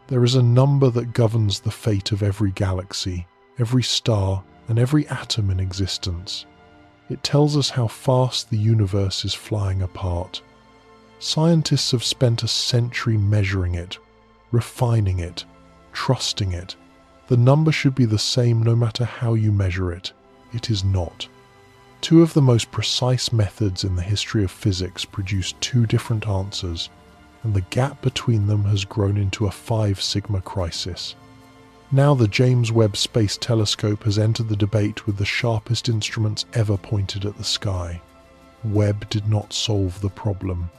There is a number that governs the fate of every galaxy, every star, and every atom in existence. It tells us how fast the universe is flying apart. Scientists have spent a century measuring it, refining it, trusting it. The number should be the same no matter how you measure it. It is not. Two of the most precise methods in the history of physics produce two different answers, and the gap between them has grown into a 5 sigma crisis. Now the James Webb Space Telescope has entered the debate with the sharpest instruments ever pointed at the sky. Webb did not solve the problem.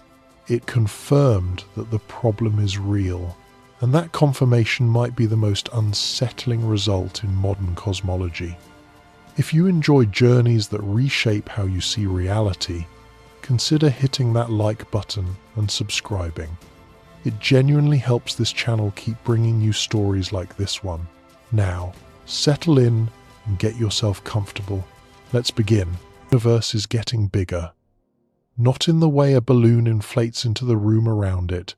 It confirmed that the problem is real, and that confirmation might be the most unsettling result in modern cosmology. If you enjoy journeys that reshape how you see reality, consider hitting that like button and subscribing. It genuinely helps this channel keep bringing you stories like this one. Now, settle in and get yourself comfortable. Let's begin. The universe is getting bigger. Not in the way a balloon inflates into the room around it,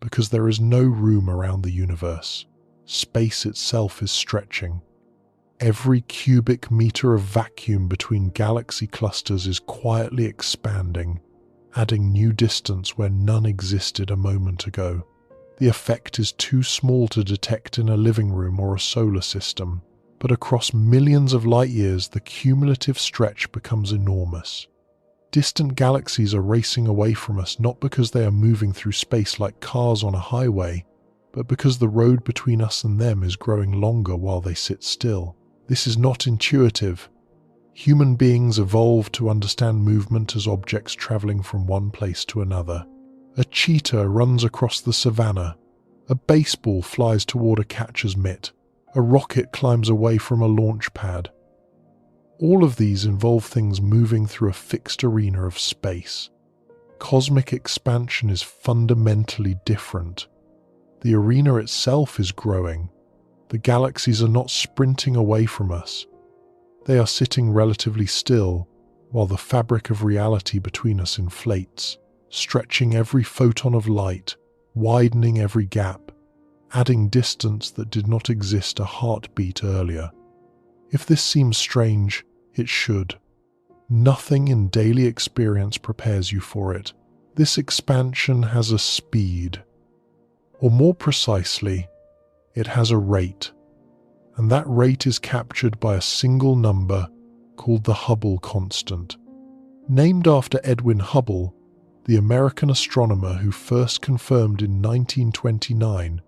because there is no room around the universe. Space itself is stretching. Every cubic meter of vacuum between galaxy clusters is quietly expanding, adding new distance where none existed a moment ago. The effect is too small to detect in a living room or a solar system, but across millions of light years the cumulative stretch becomes enormous. Distant galaxies are racing away from us not because they are moving through space like cars on a highway, but because the road between us and them is growing longer while they sit still. This is not intuitive. Human beings evolved to understand movement as objects traveling from one place to another. A cheetah runs across the savannah. A baseball flies toward a catcher's mitt. A rocket climbs away from a launch pad. All of these involve things moving through a fixed arena of space. Cosmic expansion is fundamentally different. The arena itself is growing. The galaxies are not sprinting away from us. They are sitting relatively still, while the fabric of reality between us inflates, stretching every photon of light, widening every gap, adding distance that did not exist a heartbeat earlier. If this seems strange, it should. Nothing in daily experience prepares you for it. This expansion has a speed, or more precisely, it has a rate, and that rate is captured by a single number called the Hubble Constant. Named after Edwin Hubble, the American astronomer who first confirmed in 1929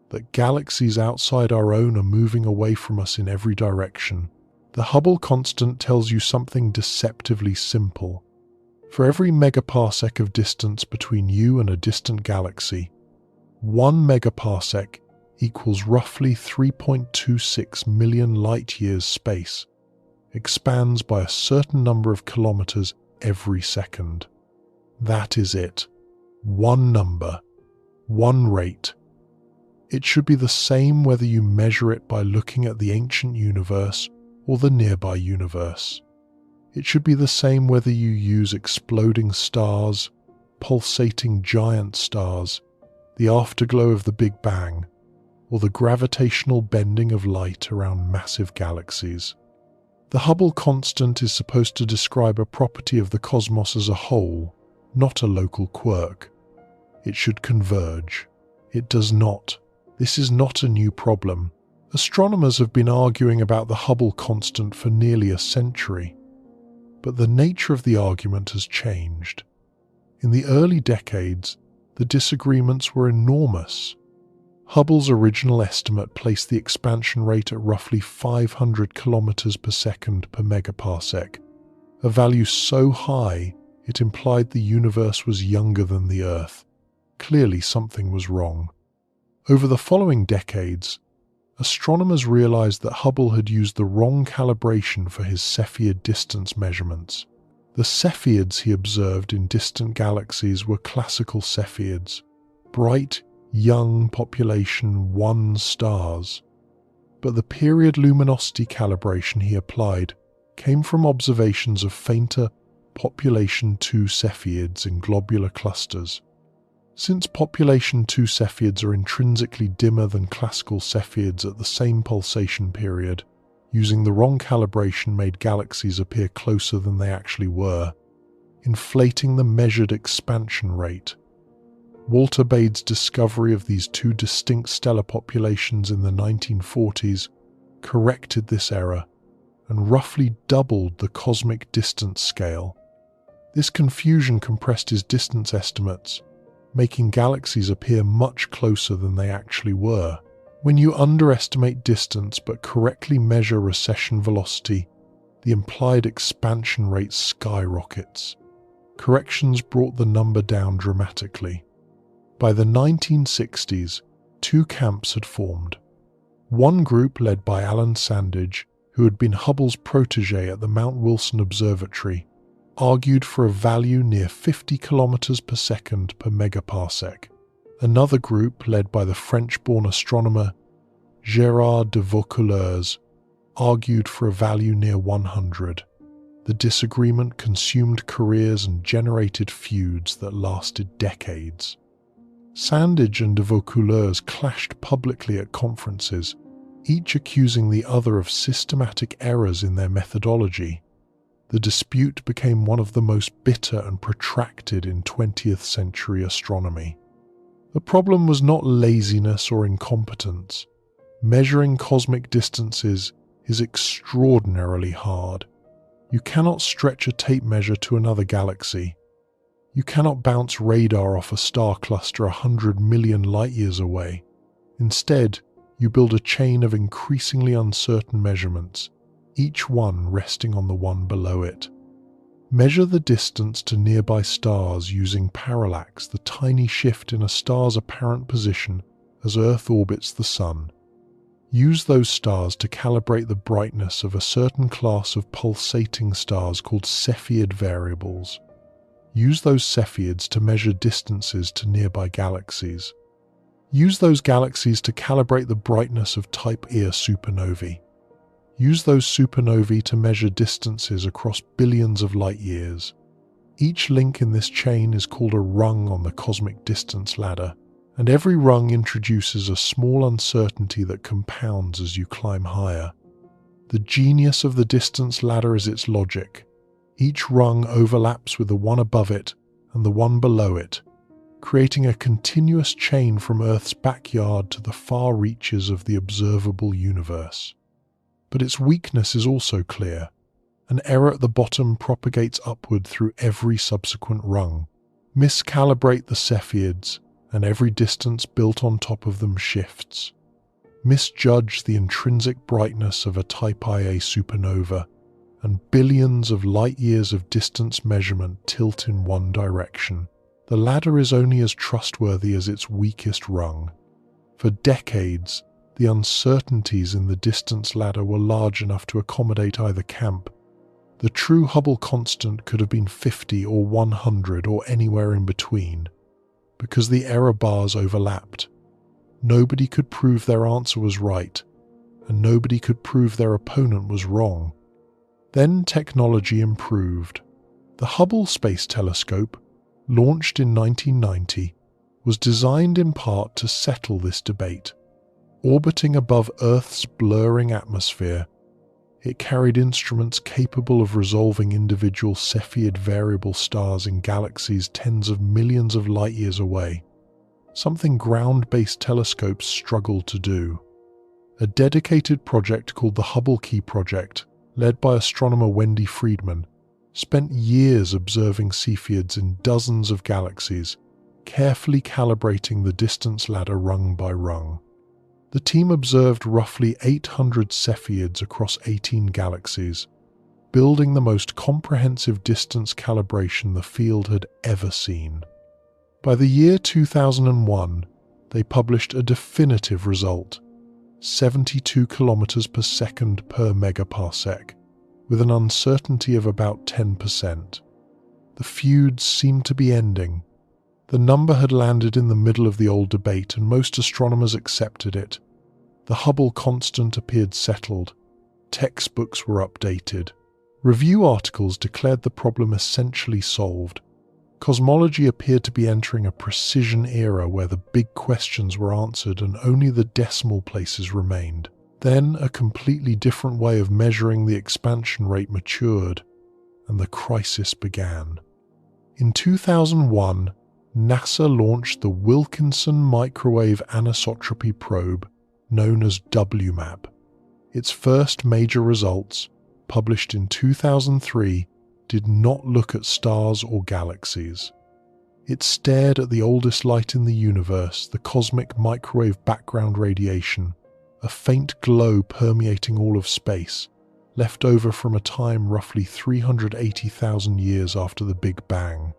that galaxies outside our own are moving away from us in every direction. The Hubble Constant tells you something deceptively simple. For every megaparsec of distance between you and a distant galaxy, 1 megaparsec equals roughly 3.26 million light-years space, expands by a certain number of kilometers every second. That is it. One number, one rate. It should be the same whether you measure it by looking at the ancient universe or the nearby universe. It should be the same whether you use exploding stars, pulsating giant stars, the afterglow of the Big Bang, or the gravitational bending of light around massive galaxies. The Hubble constant is supposed to describe a property of the cosmos as a whole, not a local quirk. It should converge. It does not. This is not a new problem. Astronomers have been arguing about the Hubble constant for nearly a century. But the nature of the argument has changed. In the early decades, the disagreements were enormous. Hubble's original estimate placed the expansion rate at roughly 500 kilometers per second per megaparsec, a value so high it implied the universe was younger than the Earth. Clearly something was wrong. Over the following decades, astronomers realized that Hubble had used the wrong calibration for his Cepheid distance measurements. The Cepheids he observed in distant galaxies were classical Cepheids, bright, young population 1 stars. But the period luminosity calibration he applied came from observations of fainter population 2 Cepheids in globular clusters. Since population 2 Cepheids are intrinsically dimmer than classical Cepheids at the same pulsation period, using the wrong calibration made galaxies appear closer than they actually were, inflating the measured expansion rate. Walter Bade's discovery of these two distinct stellar populations in the 1940s corrected this error and roughly doubled the cosmic distance scale. This confusion compressed his distance estimates, making galaxies appear much closer than they actually were. When you underestimate distance but correctly measure recession velocity, the implied expansion rate skyrockets. Corrections brought the number down dramatically. By the 1960s, two camps had formed. One group led by Alan Sandage, who had been Hubble's protege at the Mount Wilson Observatory, argued for a value near 50 kilometers per second per megaparsec. Another group, led by the French-born astronomer Gérard de Vaucouleurs, argued for a value near 100. The disagreement consumed careers and generated feuds that lasted decades. Sandage and de Vaucouleurs clashed publicly at conferences, each accusing the other of systematic errors in their methodology. The dispute became one of the most bitter and protracted in 20th century astronomy. The problem was not laziness or incompetence. Measuring cosmic distances is extraordinarily hard. You cannot stretch a tape measure to another galaxy. You cannot bounce radar off a star cluster 100 million light-years away. Instead, you build a chain of increasingly uncertain measurements, each one resting on the one below it. Measure the distance to nearby stars using parallax, the tiny shift in a star's apparent position as Earth orbits the Sun. Use those stars to calibrate the brightness of a certain class of pulsating stars called Cepheid variables. Use those Cepheids to measure distances to nearby galaxies. Use those galaxies to calibrate the brightness of Type Ia supernovae. Use those supernovae to measure distances across billions of light-years. Each link in this chain is called a rung on the cosmic distance ladder, and every rung introduces a small uncertainty that compounds as you climb higher. The genius of the distance ladder is its logic. Each rung overlaps with the one above it and the one below it, creating a continuous chain from Earth's backyard to the far reaches of the observable universe. But its weakness is also clear. An error at the bottom propagates upward through every subsequent rung. Miscalibrate the Cepheids, and every distance built on top of them shifts. Misjudge the intrinsic brightness of a Type Ia supernova, and billions of light-years of distance measurement tilt in one direction. The ladder is only as trustworthy as its weakest rung. For decades, the uncertainties in the distance ladder were large enough to accommodate either camp. The true Hubble constant could have been 50 or 100 or anywhere in between, because the error bars overlapped. Nobody could prove their answer was right, and nobody could prove their opponent was wrong. Then technology improved. The Hubble Space Telescope, launched in 1990, was designed in part to settle this debate. Orbiting above Earth's blurring atmosphere, it carried instruments capable of resolving individual Cepheid variable stars in galaxies tens of millions of light-years away, something ground-based telescopes struggled to do. A dedicated project called the Hubble Key Project, led by astronomer Wendy Friedman, spent years observing Cepheids in dozens of galaxies, carefully calibrating the distance ladder rung by rung. The team observed roughly 800 Cepheids across 18 galaxies, building the most comprehensive distance calibration the field had ever seen. By the year 2001, they published a definitive result: 72 kilometers per second per megaparsec, with an uncertainty of about 10%. The feuds seemed to be ending. The number had landed in the middle of the old debate, and most astronomers accepted it. The Hubble constant appeared settled. Textbooks were updated. Review articles declared the problem essentially solved. Cosmology appeared to be entering a precision era where the big questions were answered and only the decimal places remained. Then a completely different way of measuring the expansion rate matured, and the crisis began. In 2001, NASA launched the Wilkinson Microwave Anisotropy Probe, known as WMAP. Its first major results, published in 2003, did not look at stars or galaxies. It stared at the oldest light in the universe, the cosmic microwave background radiation, a faint glow permeating all of space, left over from a time roughly 380,000 years after the Big Bang.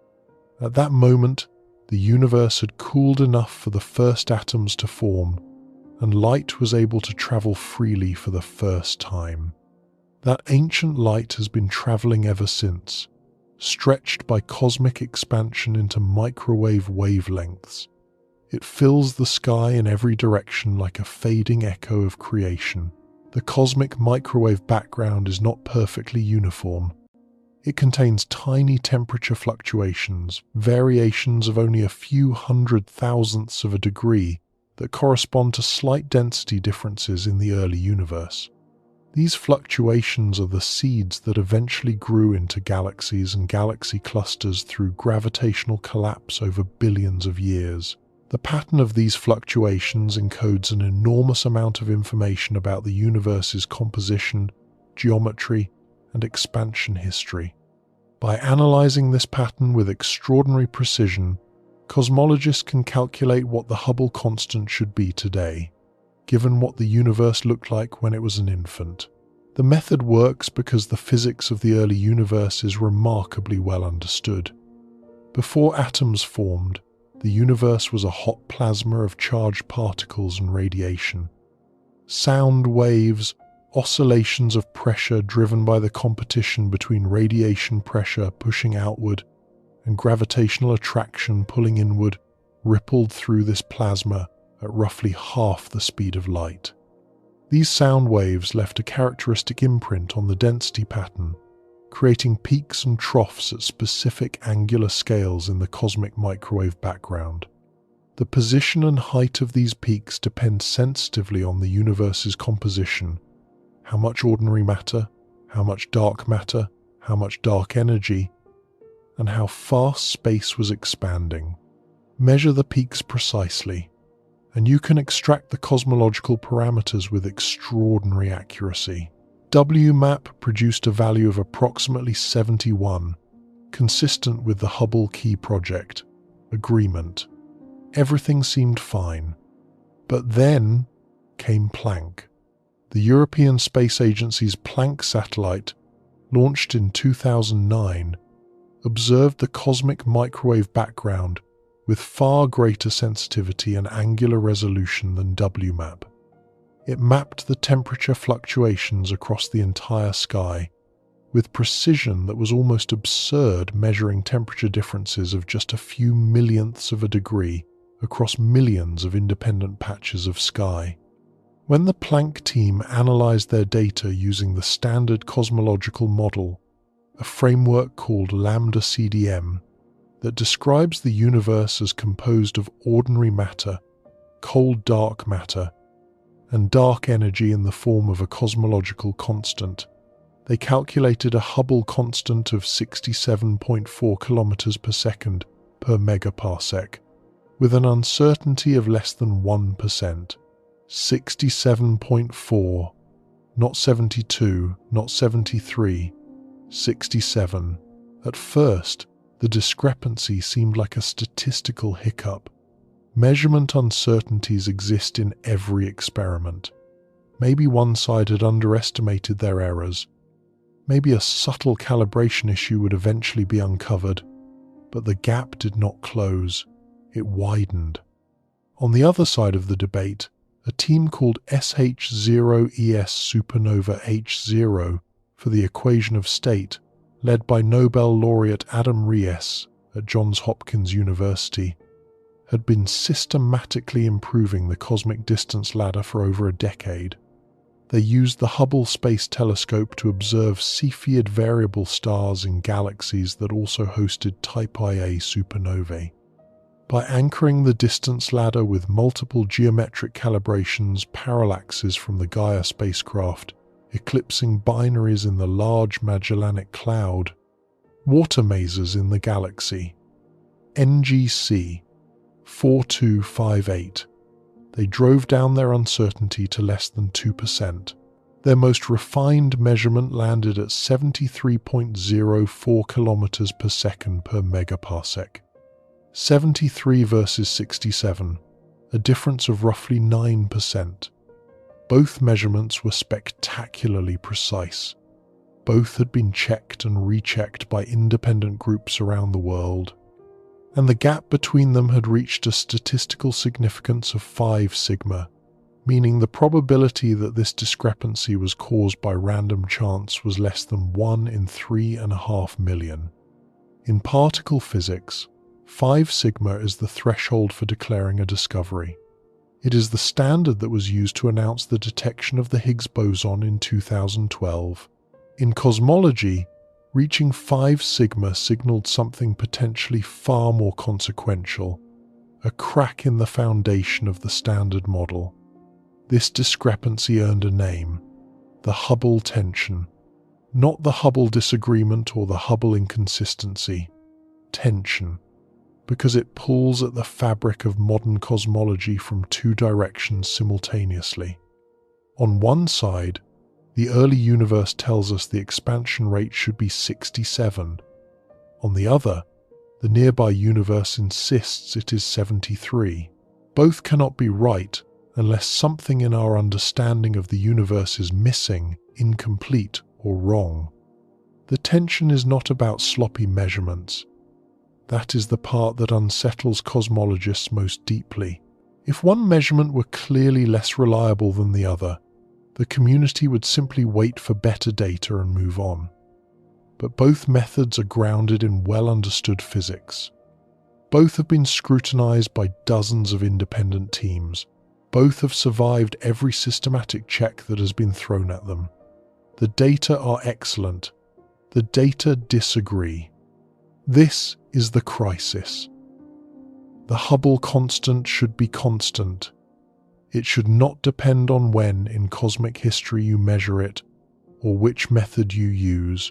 At that moment, the universe had cooled enough for the first atoms to form, and light was able to travel freely for the first time. That ancient light has been traveling ever since, stretched by cosmic expansion into microwave wavelengths. It fills the sky in every direction like a fading echo of creation. The cosmic microwave background is not perfectly uniform. It contains tiny temperature fluctuations, variations of only a few hundred thousandths of a degree that correspond to slight density differences in the early universe. These fluctuations are the seeds that eventually grew into galaxies and galaxy clusters through gravitational collapse over billions of years. The pattern of these fluctuations encodes an enormous amount of information about the universe's composition, geometry, and expansion history. By analyzing this pattern with extraordinary precision, cosmologists can calculate what the Hubble constant should be today, given what the universe looked like when it was an infant. The method works because the physics of the early universe is remarkably well understood. Before atoms formed, the universe was a hot plasma of charged particles and radiation. Sound waves, oscillations of pressure driven by the competition between radiation pressure pushing outward and gravitational attraction pulling inward, rippled through this plasma at roughly half the speed of light. These sound waves left a characteristic imprint on the density pattern, creating peaks and troughs at specific angular scales in the cosmic microwave background. The position and height of these peaks depend sensitively on the universe's composition: how much ordinary matter, how much dark matter, how much dark energy, and how fast space was expanding. Measure the peaks precisely, and you can extract the cosmological parameters with extraordinary accuracy. WMAP produced a value of approximately 71, consistent with the Hubble Key Project agreement. Everything seemed fine. But then came Planck. The European Space Agency's Planck satellite, launched in 2009, observed the cosmic microwave background with far greater sensitivity and angular resolution than WMAP. It mapped the temperature fluctuations across the entire sky, with precision that was almost absurd, measuring temperature differences of just a few millionths of a degree across millions of independent patches of sky. When the Planck team analyzed their data using the standard cosmological model, a framework called lambda CDM, that describes the universe as composed of ordinary matter, cold dark matter, and dark energy in the form of a cosmological constant, they calculated a Hubble constant of 67.4 kilometers per second per megaparsec, with an uncertainty of less than 1%. 67.4, not 72, not 73, 67. At first, the discrepancy seemed like a statistical hiccup. Measurement uncertainties exist in every experiment. Maybe one side had underestimated their errors. Maybe a subtle calibration issue would eventually be uncovered. But the gap did not close. It widened. On the other side of the debate, a team called SH0ES supernova H0 for the equation of state, led by Nobel laureate Adam Riess at Johns Hopkins University, had been systematically improving the cosmic distance ladder for over a decade. They used the Hubble Space Telescope to observe Cepheid variable stars in galaxies that also hosted Type Ia supernovae. By anchoring the distance ladder with multiple geometric calibrations, parallaxes from the Gaia spacecraft, eclipsing binaries in the Large Magellanic Cloud, water mazes in the galaxy, NGC 4258, they drove down their uncertainty to less than 2%. Their most refined measurement landed at 73.04 kilometers per second per megaparsec. 73 versus 67, a difference of roughly 9%. Both measurements were spectacularly precise. Both had been checked and rechecked by independent groups around the world, and the gap between them had reached a statistical significance of 5 sigma, meaning the probability that this discrepancy was caused by random chance was less than 1 in 3.5 million. In particle physics, 5 sigma is the threshold for declaring a discovery. It is the standard that was used to announce the detection of the Higgs boson in 2012. In cosmology, reaching 5 sigma signaled something potentially far more consequential, a crack in the foundation of the standard model. This discrepancy earned a name, the Hubble Tension. Not the Hubble disagreement or the Hubble inconsistency. Tension. Because it pulls at the fabric of modern cosmology from 2 directions simultaneously. On one side, the early universe tells us the expansion rate should be 67. On the other, the nearby universe insists it is 73. Both cannot be right unless something in our understanding of the universe is missing, incomplete, or wrong. The tension is not about sloppy measurements. That is the part that unsettles cosmologists most deeply. If one measurement were clearly less reliable than the other, the community would simply wait for better data and move on. But both methods are grounded in well-understood physics. Both have been scrutinized by dozens of independent teams. Both have survived every systematic check that has been thrown at them. The data are excellent. The data disagree. This is the crisis. The Hubble constant should be constant. It should not depend on when in cosmic history you measure it or which method you use.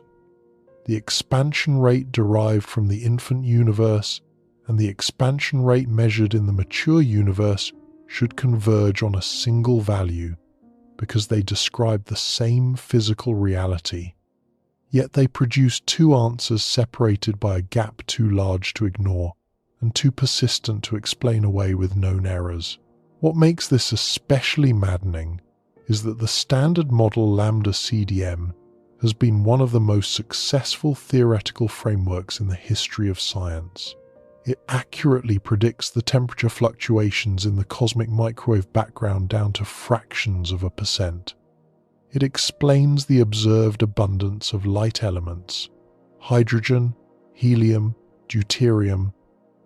The expansion rate derived from the infant universe and the expansion rate measured in the mature universe should converge on a single value because they describe the same physical reality. Yet they produce 2 answers separated by a gap too large to ignore and too persistent to explain away with known errors. What makes this especially maddening is that the standard model lambda CDM has been one of the most successful theoretical frameworks in the history of science. It accurately predicts the temperature fluctuations in the cosmic microwave background down to fractions of a percent. It explains the observed abundance of light elements, hydrogen, helium, deuterium,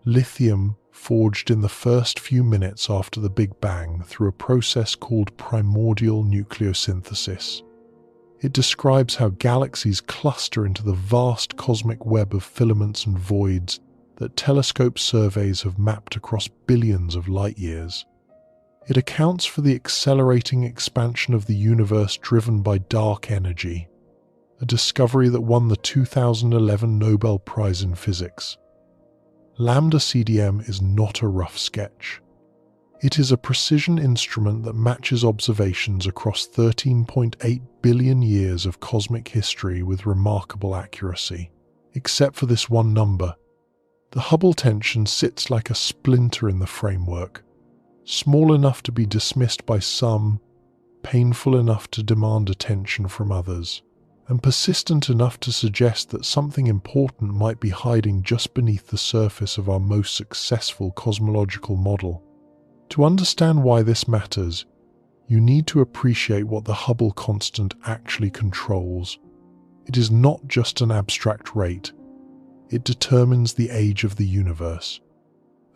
lithium, forged in the first few minutes after the Big Bang through a process called primordial nucleosynthesis. It describes how galaxies cluster into the vast cosmic web of filaments and voids that telescope surveys have mapped across billions of light years. It accounts for the accelerating expansion of the universe driven by dark energy, a discovery that won the 2011 Nobel Prize in Physics. Lambda CDM is not a rough sketch. It is a precision instrument that matches observations across 13.8 billion years of cosmic history with remarkable accuracy. Except for this one number, the Hubble tension sits like a splinter in the framework, small enough to be dismissed by some, painful enough to demand attention from others, and persistent enough to suggest that something important might be hiding just beneath the surface of our most successful cosmological model. To understand why this matters, you need to appreciate what the Hubble constant actually controls. It is not just an abstract rate. It determines the age of the universe.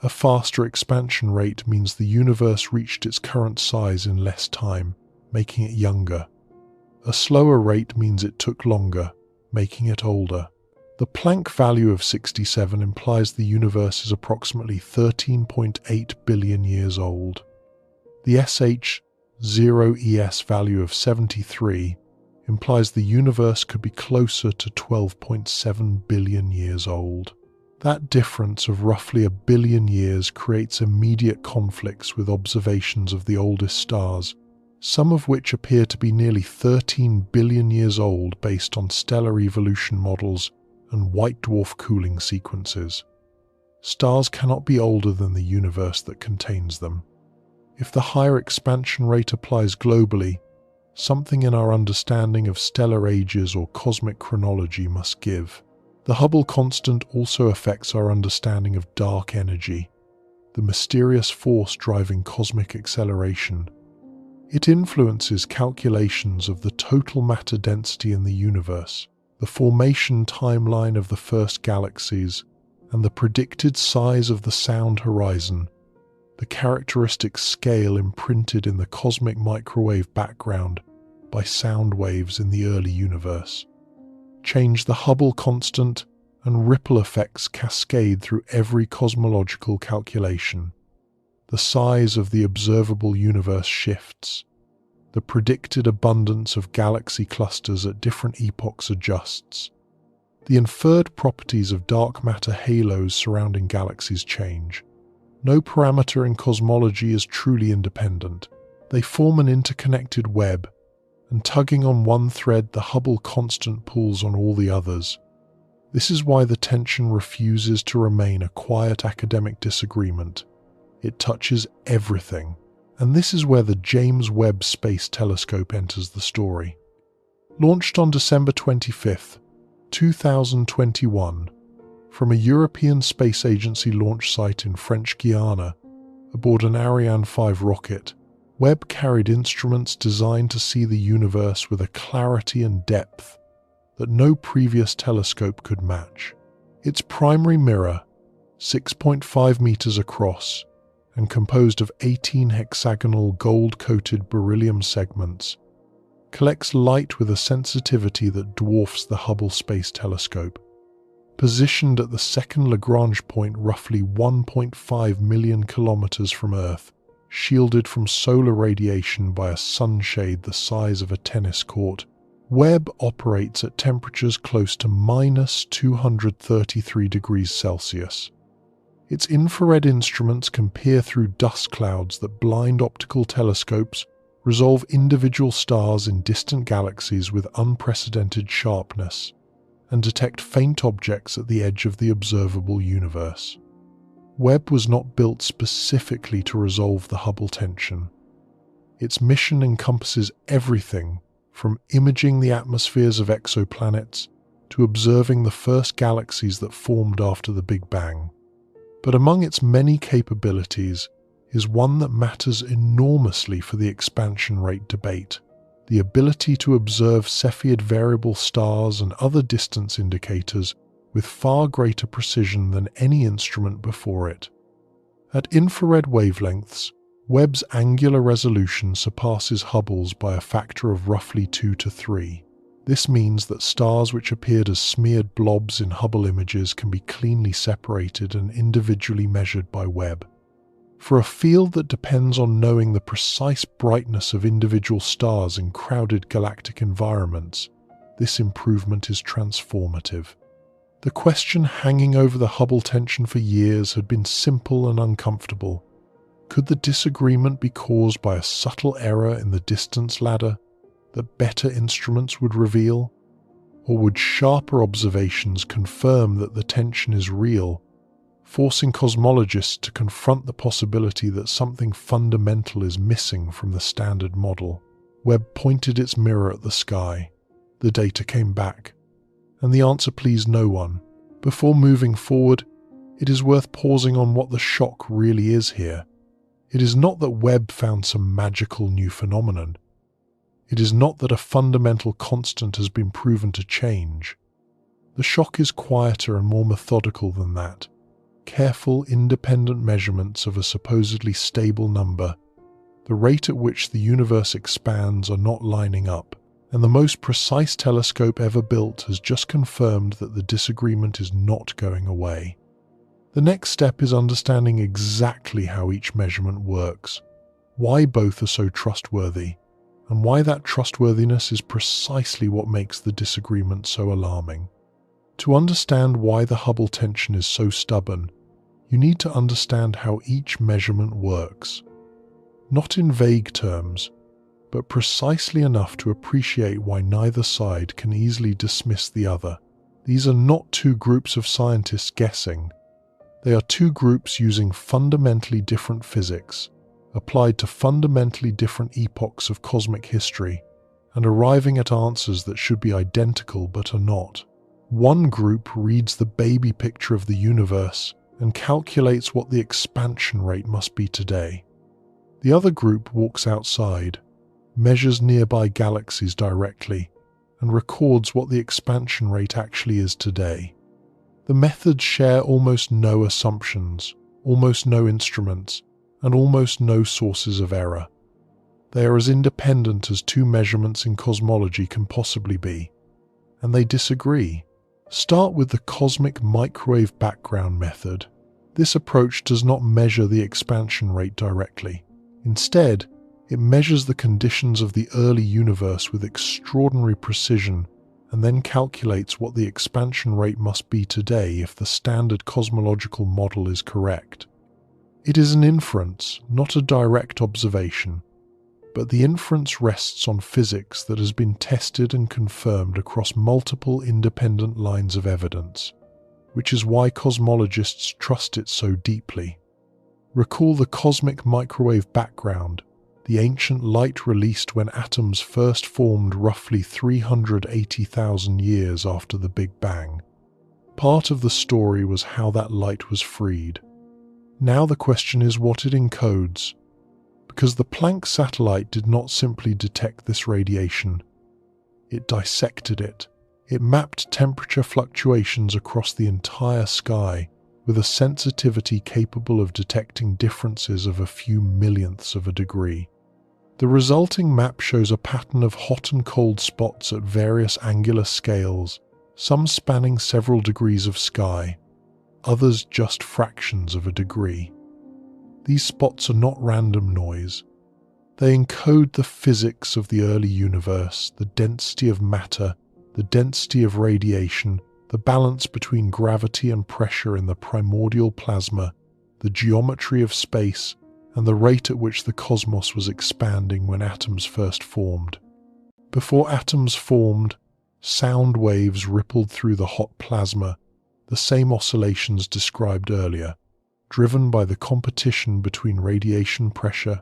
A faster expansion rate means the universe reached its current size in less time, making it younger. A slower rate means it took longer, making it older. The Planck value of 67 implies the universe is approximately 13.8 billion years old. The SH0ES value of 73 implies the universe could be closer to 12.7 billion years old. That difference of roughly a billion years creates immediate conflicts with observations of the oldest stars, some of which appear to be nearly 13 billion years old based on stellar evolution models and white dwarf cooling sequences. Stars cannot be older than the universe that contains them. If the higher expansion rate applies globally, something in our understanding of stellar ages or cosmic chronology must give. The Hubble constant also affects our understanding of dark energy, the mysterious force driving cosmic acceleration. It influences calculations of the total matter density in the universe, the formation timeline of the first galaxies, and the predicted size of the sound horizon, the characteristic scale imprinted in the cosmic microwave background by sound waves in the early universe. Change the Hubble constant and ripple effects cascade through every cosmological calculation. The size of the observable universe shifts. The predicted abundance of galaxy clusters at different epochs adjusts. The inferred properties of dark matter halos surrounding galaxies change. No parameter in cosmology is truly independent. They form an interconnected web, and tugging on one thread, the Hubble constant pulls on all the others. This is why the tension refuses to remain a quiet academic disagreement. It touches everything, and this is where the James Webb Space Telescope enters the story. Launched on December 25, 2021, from a European Space Agency launch site in French Guiana, aboard an Ariane 5 rocket, Webb carried instruments designed to see the universe with a clarity and depth that no previous telescope could match. Its primary mirror, 6.5 meters across, and composed of 18 hexagonal gold-coated beryllium segments, collects light with a sensitivity that dwarfs the Hubble Space Telescope. Positioned at the second Lagrange point roughly 1.5 million kilometers from Earth, shielded from solar radiation by a sunshade the size of a tennis court, Webb operates at temperatures close to minus 233 degrees Celsius. Its infrared instruments can peer through dust clouds that blind optical telescopes, resolve individual stars in distant galaxies with unprecedented sharpness, and detect faint objects at the edge of the observable universe. Webb was not built specifically to resolve the Hubble tension. Its mission encompasses everything from imaging the atmospheres of exoplanets to observing the first galaxies that formed after the Big Bang. But among its many capabilities is one that matters enormously for the expansion rate debate: the ability to observe Cepheid variable stars and other distance indicators with far greater precision than any instrument before it. At infrared wavelengths, Webb's angular resolution surpasses Hubble's by a factor of roughly 2 to 3. This means that stars which appeared as smeared blobs in Hubble images can be cleanly separated and individually measured by Webb. For a field that depends on knowing the precise brightness of individual stars in crowded galactic environments, this improvement is transformative. The question hanging over the Hubble tension for years had been simple and uncomfortable. Could the disagreement be caused by a subtle error in the distance ladder that better instruments would reveal? Or would sharper observations confirm that the tension is real, forcing cosmologists to confront the possibility that something fundamental is missing from the standard model? Webb pointed its mirror at the sky. The data came back, and the answer pleased no one. Before moving forward, it is worth pausing on what the shock really is here. It is not that Webb found some magical new phenomenon. It is not that a fundamental constant has been proven to change. The shock is quieter and more methodical than that. Careful, independent measurements of a supposedly stable number the rate at which the universe expands are not lining up, and the most precise telescope ever built has just confirmed that the disagreement is not going away. The next step is understanding exactly how each measurement works, why both are so trustworthy, and why that trustworthiness is precisely what makes the disagreement so alarming. To understand why the Hubble tension is so stubborn, you need to understand how each measurement works. Not in vague terms, but precisely enough to appreciate why neither side can easily dismiss the other. These are not two groups of scientists guessing. They are two groups using fundamentally different physics, applied to fundamentally different epochs of cosmic history, and arriving at answers that should be identical but are not. One group reads the baby picture of the universe and calculates what the expansion rate must be today. The other group walks outside, measures nearby galaxies directly, and records what the expansion rate actually is today. The methods share almost no assumptions, almost no instruments, and almost no sources of error. They are as independent as two measurements in cosmology can possibly be, and they disagree. Start with the cosmic microwave background method. This approach does not measure the expansion rate directly. Instead, it measures the conditions of the early universe with extraordinary precision and then calculates what the expansion rate must be today if the standard cosmological model is correct. It is an inference, not a direct observation, but the inference rests on physics that has been tested and confirmed across multiple independent lines of evidence, which is why cosmologists trust it so deeply. Recall the cosmic microwave background, the ancient light released when atoms first formed roughly 380,000 years after the Big Bang. Part of the story was how that light was freed. Now the question is what it encodes. Because the Planck satellite did not simply detect this radiation, it dissected it. It mapped temperature fluctuations across the entire sky with a sensitivity capable of detecting differences of a few millionths of a degree. The resulting map shows a pattern of hot and cold spots at various angular scales, some spanning several degrees of sky, others just fractions of a degree. These spots are not random noise. They encode the physics of the early universe, the density of matter, the density of radiation, the balance between gravity and pressure in the primordial plasma, the geometry of space, and the rate at which the cosmos was expanding when atoms first formed. Before atoms formed, sound waves rippled through the hot plasma, the same oscillations described earlier, driven by the competition between radiation pressure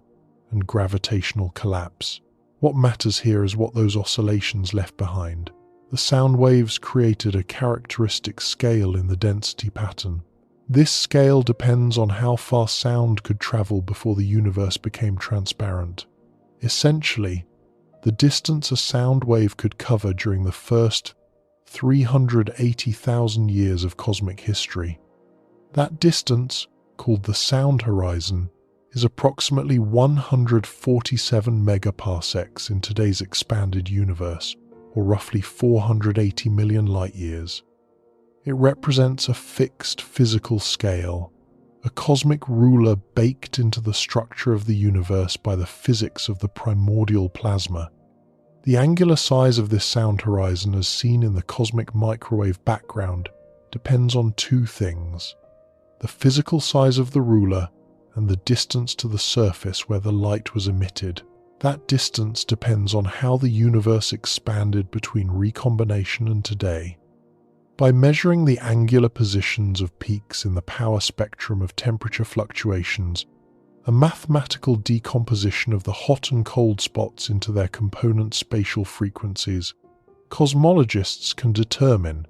and gravitational collapse. What matters here is what those oscillations left behind. The sound waves created a characteristic scale in the density pattern. This scale depends on how far sound could travel before the universe became transparent. Essentially, the distance a sound wave could cover during the first 380,000 years of cosmic history. That distance, called the sound horizon, is approximately 147 megaparsecs in today's expanded universe, or roughly 480 million light-years. It represents a fixed physical scale, a cosmic ruler baked into the structure of the universe by the physics of the primordial plasma. The angular size of this sound horizon, as seen in the cosmic microwave background, depends on two things: the physical size of the ruler and the distance to the surface where the light was emitted. That distance depends on how the universe expanded between recombination and today. By measuring the angular positions of peaks in the power spectrum of temperature fluctuations, a mathematical decomposition of the hot and cold spots into their component spatial frequencies, cosmologists can determine,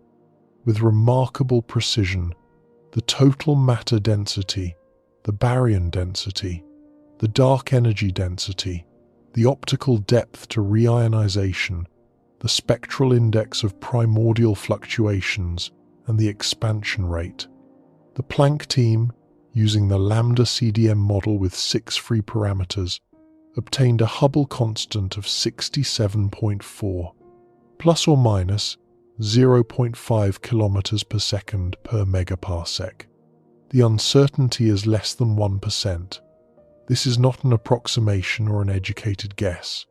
with remarkable precision, the total matter density, the baryon density, the dark energy density, the optical depth to reionization, the spectral index of primordial fluctuations, and the expansion rate. The Planck team, using the lambda CDM model with 6 free parameters, obtained a Hubble constant of 67.4, plus or minus 0.5 kilometers per second per megaparsec. The uncertainty is less than 1%. This is not an approximation or an educated guess.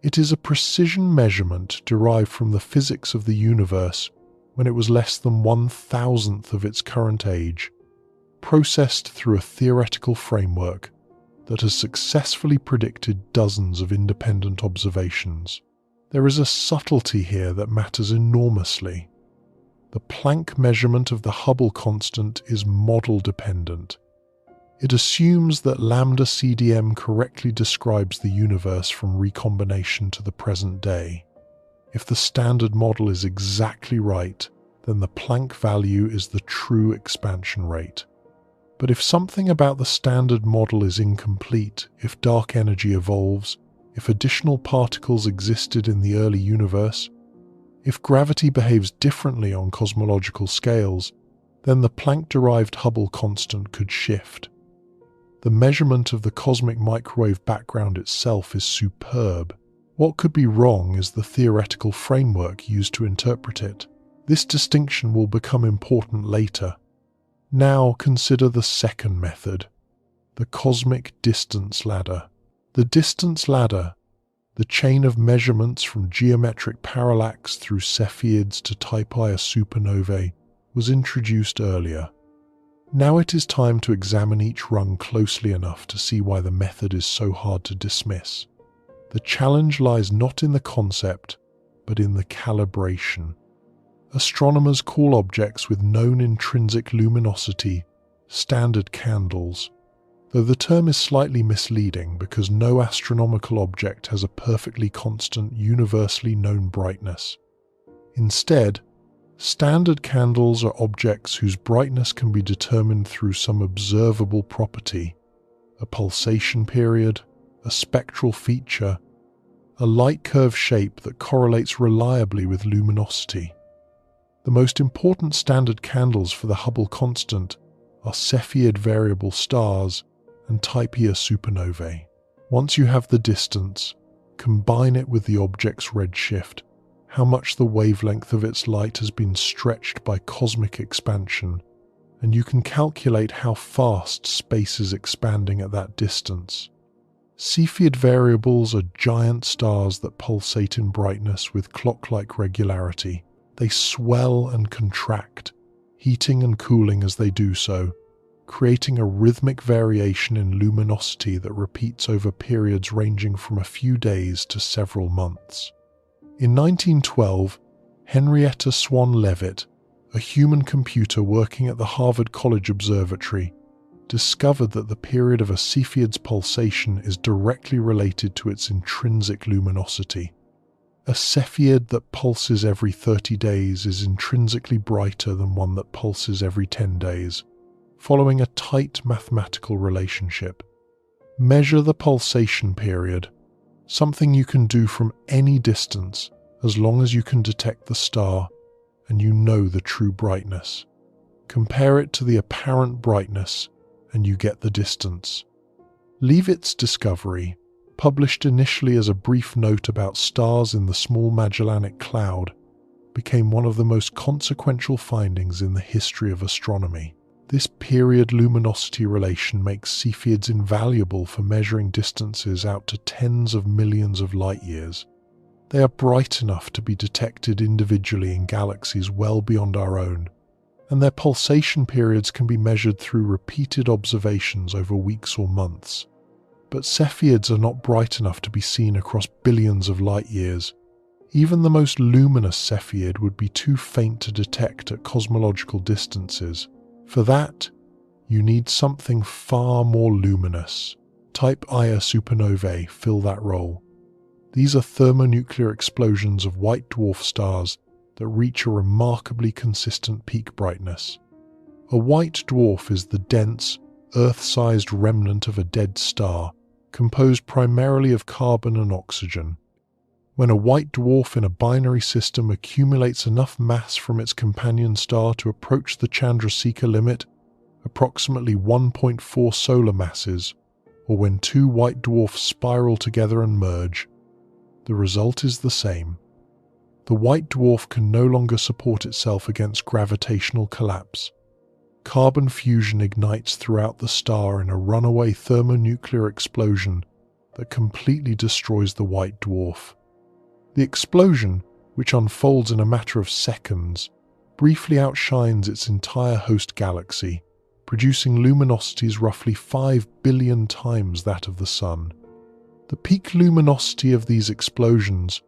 It is a precision measurement derived from the physics of the universe when it was less than 1,000th of its current age, processed through a theoretical framework that has successfully predicted dozens of independent observations. There is a subtlety here that matters enormously. The Planck measurement of the Hubble constant is model-dependent. It assumes that lambda CDM correctly describes the universe from recombination to the present day. If the standard model is exactly right, then the Planck value is the true expansion rate. But if something about the standard model is incomplete, if dark energy evolves, if additional particles existed in the early universe, if gravity behaves differently on cosmological scales, then the Planck-derived Hubble constant could shift. The measurement of the cosmic microwave background itself is superb. What could be wrong is the theoretical framework used to interpret it. This distinction will become important later. Now consider the second method, the cosmic distance ladder. The distance ladder, the chain of measurements from geometric parallax through Cepheids to Type Ia supernovae, was introduced earlier. Now it is time to examine each rung closely enough to see why the method is so hard to dismiss. The challenge lies not in the concept, but in the calibration. Astronomers call objects with known intrinsic luminosity standard candles, though the term is slightly misleading because no astronomical object has a perfectly constant, universally known brightness. Instead, standard candles are objects whose brightness can be determined through some observable property, a pulsation period, a spectral feature, a light curve shape that correlates reliably with luminosity. The most important standard candles for the Hubble constant are Cepheid variable stars and Type Ia supernovae. Once you have the distance, combine it with the object's redshift, how much the wavelength of its light has been stretched by cosmic expansion, and you can calculate how fast space is expanding at that distance. Cepheid variables are giant stars that pulsate in brightness with clock-like regularity. They swell and contract, heating and cooling as they do so, creating a rhythmic variation in luminosity that repeats over periods ranging from a few days to several months. In 1912, Henrietta Swan Leavitt, a human computer working at the Harvard College Observatory, discovered that the period of a Cepheid's pulsation is directly related to its intrinsic luminosity. A Cepheid that pulses every 30 days is intrinsically brighter than one that pulses every 10 days, following a tight mathematical relationship. Measure the pulsation period, something you can do from any distance as long as you can detect the star and you know the true brightness. Compare it to the apparent brightness and you get the distance. Leavitt's discovery, published initially as a brief note about stars in the Small Magellanic Cloud, became one of the most consequential findings in the history of astronomy. This period luminosity relation makes Cepheids invaluable for measuring distances out to tens of millions of light years. They are bright enough to be detected individually in galaxies well beyond our own, and their pulsation periods can be measured through repeated observations over weeks or months. But Cepheids are not bright enough to be seen across billions of light years. Even the most luminous Cepheid would be too faint to detect at cosmological distances. For that, you need something far more luminous. Type Ia supernovae fill that role. These are thermonuclear explosions of white dwarf stars that reach a remarkably consistent peak brightness. A white dwarf is the dense, Earth-sized remnant of a dead star, composed primarily of carbon and oxygen. When a white dwarf in a binary system accumulates enough mass from its companion star to approach the Chandrasekhar limit, approximately 1.4 solar masses, or when two white dwarfs spiral together and merge, the result is the same. The white dwarf can no longer support itself against gravitational collapse. Carbon fusion ignites throughout the star in a runaway thermonuclear explosion that completely destroys the white dwarf. The explosion, which unfolds in a matter of seconds, briefly outshines its entire host galaxy, producing luminosities roughly 5 billion times that of the Sun. The peak luminosity of these explosions,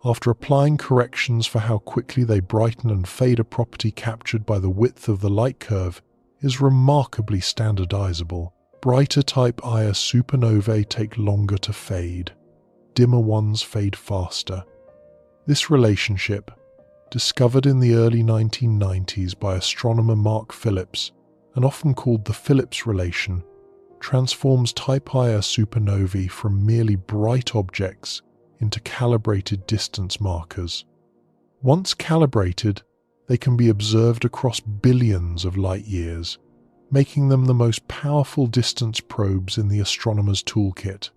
after applying corrections for how quickly they brighten and fade, a property captured by the width of the light curve, is remarkably standardizable. Brighter type Ia supernovae take longer to fade. Dimmer ones fade faster. This relationship, discovered in the early 1990s by astronomer Mark Phillips, and often called the Phillips relation, transforms type Ia supernovae from merely bright objects into calibrated distance markers. Once calibrated, they can be observed across billions of light years, making them the most powerful distance probes in the astronomer's toolkit.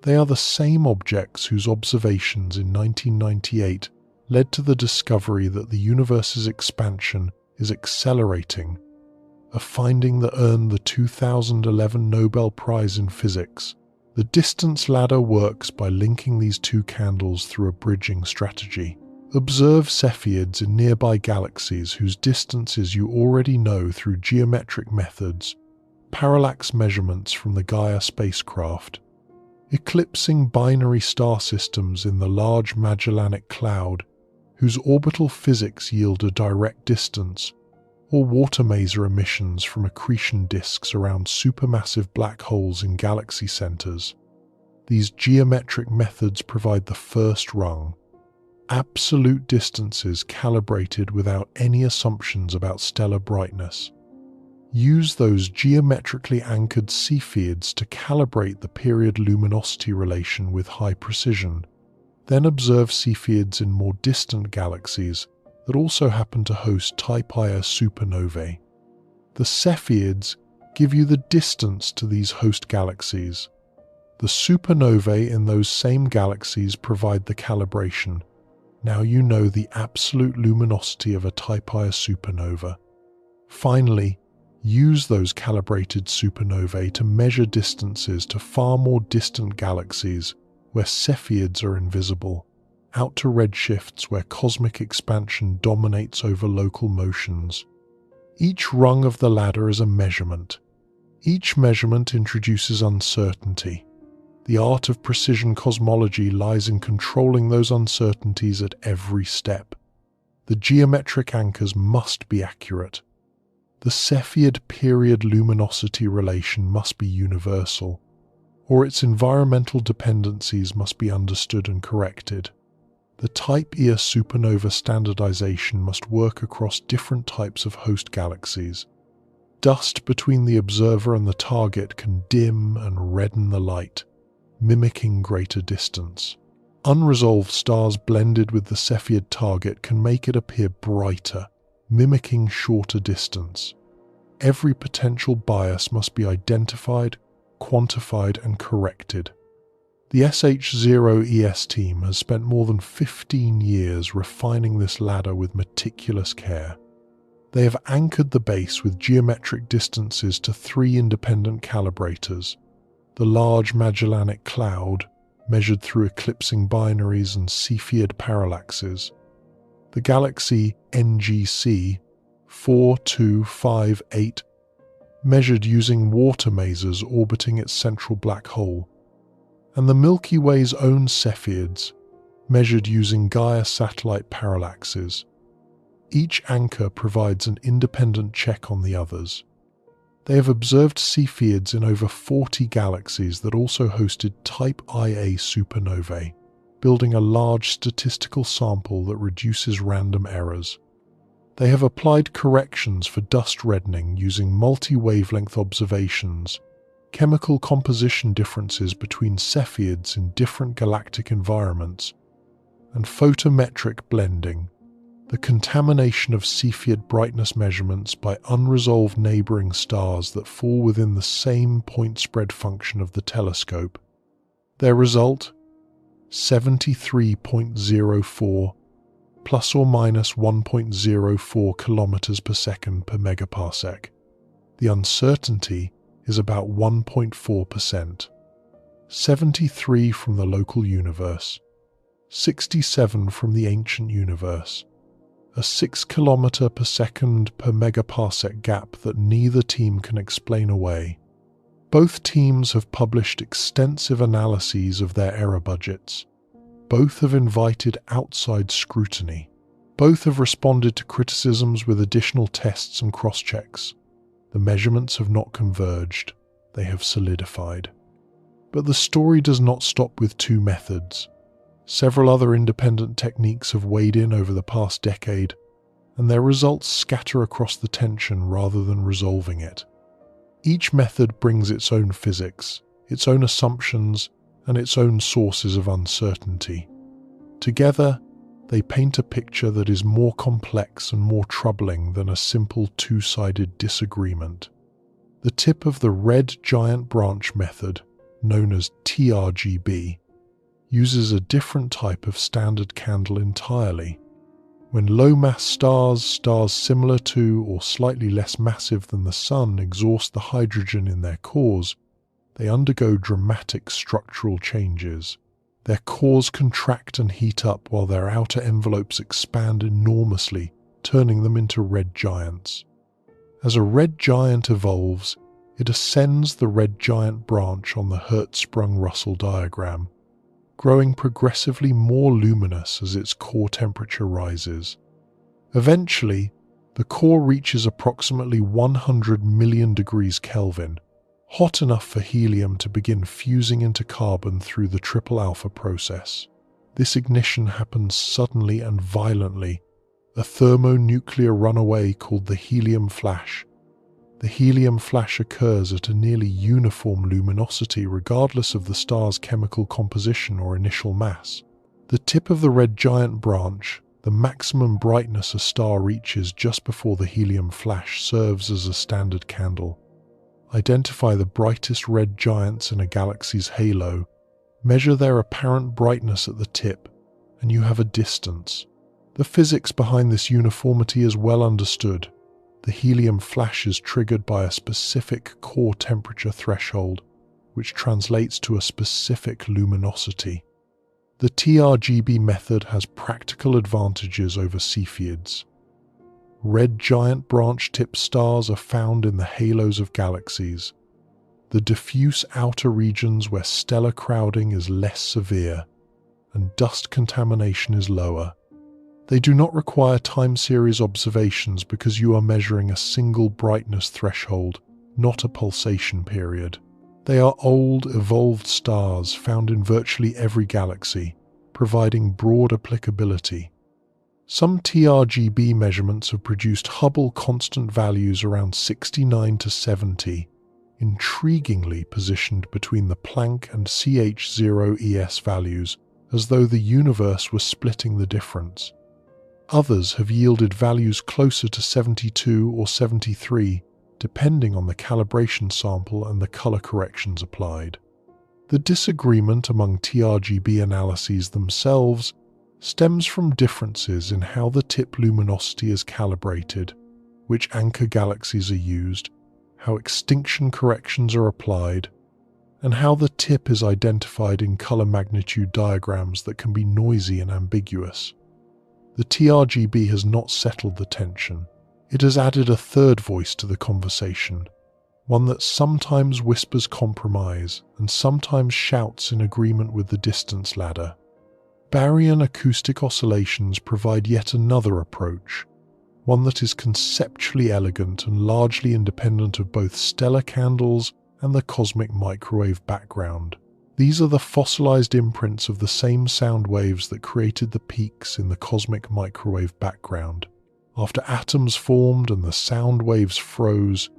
They are the same objects whose observations in 1998 led to the discovery that the universe's expansion is accelerating, a finding that earned the 2011 Nobel Prize in Physics. The distance ladder works by linking these two candles through a bridging strategy. Observe Cepheids in nearby galaxies whose distances you already know through geometric methods, parallax measurements from the Gaia spacecraft, eclipsing binary star systems in the Large Magellanic Cloud, whose orbital physics yield a direct distance, or water maser emissions from accretion disks around supermassive black holes in galaxy centers. These geometric methods provide the first rung, absolute distances calibrated without any assumptions about stellar brightness. Use those geometrically anchored Cepheids to calibrate the period luminosity relation with high precision. Then observe Cepheids in more distant galaxies that also happen to host type Ia supernovae. The Cepheids give you the distance to these host galaxies. The supernovae in those same galaxies provide the calibration. Now you know the absolute luminosity of a type Ia supernova. Finally, use those calibrated supernovae to measure distances to far more distant galaxies where Cepheids are invisible, out to redshifts where cosmic expansion dominates over local motions. Each rung of the ladder is a measurement. Each measurement introduces uncertainty. The art of precision cosmology lies in controlling those uncertainties at every step. The geometric anchors must be accurate. The Cepheid period luminosity relation must be universal, or its environmental dependencies must be understood and corrected. The type Ia supernova standardization must work across different types of host galaxies. Dust between the observer and the target can dim and redden the light, mimicking greater distance. Unresolved stars blended with the Cepheid target can make it appear brighter, mimicking shorter distance. Every potential bias must be identified, quantified, and corrected. The SH0ES team has spent more than 15 years refining this ladder with meticulous care. They have anchored the base with geometric distances to 3 independent calibrators: the Large Magellanic Cloud, measured through eclipsing binaries and Cepheid parallaxes; the galaxy NGC 4258, measured using water masers orbiting its central black hole; and the Milky Way's own Cepheids, measured using Gaia satellite parallaxes. Each anchor provides an independent check on the others. They have observed Cepheids in over 40 galaxies that also hosted type Ia supernovae, building a large statistical sample that reduces random errors. They have applied corrections for dust reddening using multi-wavelength observations, chemical composition differences between Cepheids in different galactic environments, and photometric blending. the contamination of Cepheid brightness measurements by unresolved neighboring stars that fall within the same point spread function of the telescope. Their result? 73.04 plus or minus 1.04 kilometers per second per megaparsec. The uncertainty is about 1.4%. 73 from the local universe, 67 from the ancient universe. A 6 kilometer per second per megaparsec gap that neither team can explain away. Both teams have published extensive analyses of their error budgets. Both have invited outside scrutiny. Both have responded to criticisms with additional tests and cross-checks. The measurements have not converged, they have solidified. But the story does not stop with two methods. Several other independent techniques have weighed in over the past decade, and their results scatter across the tension rather than resolving it. Each method brings its own physics, its own assumptions, and its own sources of uncertainty. Together, they paint a picture that is more complex and more troubling than a simple two-sided disagreement. The tip of the red giant branch method, known as TRGB, uses a different type of standard candle entirely. When low-mass stars similar to or slightly less massive than the Sun exhaust the hydrogen in their cores, they undergo dramatic structural changes. Their cores contract and heat up while their outer envelopes expand enormously, turning them into red giants. As a red giant evolves, it ascends the red giant branch on the Hertzsprung-Russell diagram, growing progressively more luminous as its core temperature rises. Eventually, the core reaches approximately 100 million degrees Kelvin, hot enough for helium to begin fusing into carbon through the triple alpha process. This ignition happens suddenly and violently, a thermonuclear runaway called the helium flash. The helium flash occurs at a nearly uniform luminosity regardless of the star's chemical composition or initial mass. The tip of the red giant branch, the maximum brightness a star reaches just before the helium flash, serves as a standard candle. Identify the brightest red giants in a galaxy's halo, measure their apparent brightness at the tip, and you have a distance. The physics behind this uniformity is well understood. The helium flash is triggered by a specific core temperature threshold, which translates to a specific luminosity. The TRGB method has practical advantages over Cepheids. Red giant branch-tip stars are found in the halos of galaxies, the diffuse outer regions where stellar crowding is less severe and dust contamination is lower. They do not require time series observations because you are measuring a single brightness threshold, not a pulsation period. They are old, evolved stars found in virtually every galaxy, providing broad applicability. Some TRGB measurements have produced Hubble constant values around 69 to 70, intriguingly positioned between the Planck and CH0 values, as though the universe was splitting the difference. Others have yielded values closer to 72 or 73, depending on the calibration sample and the color corrections applied. The disagreement among TRGB analyses themselves stems from differences in how the tip luminosity is calibrated, which anchor galaxies are used, how extinction corrections are applied, and how the tip is identified in color magnitude diagrams that can be noisy and ambiguous. The TRGB has not settled the tension. It has added a third voice to the conversation, one that sometimes whispers compromise and sometimes shouts in agreement with the distance ladder. Baryon acoustic oscillations provide yet another approach, one that is conceptually elegant and largely independent of both stellar candles and the cosmic microwave background. These are the fossilized imprints of the same sound waves that created the peaks in the cosmic microwave background. After atoms formed and the sound waves froze,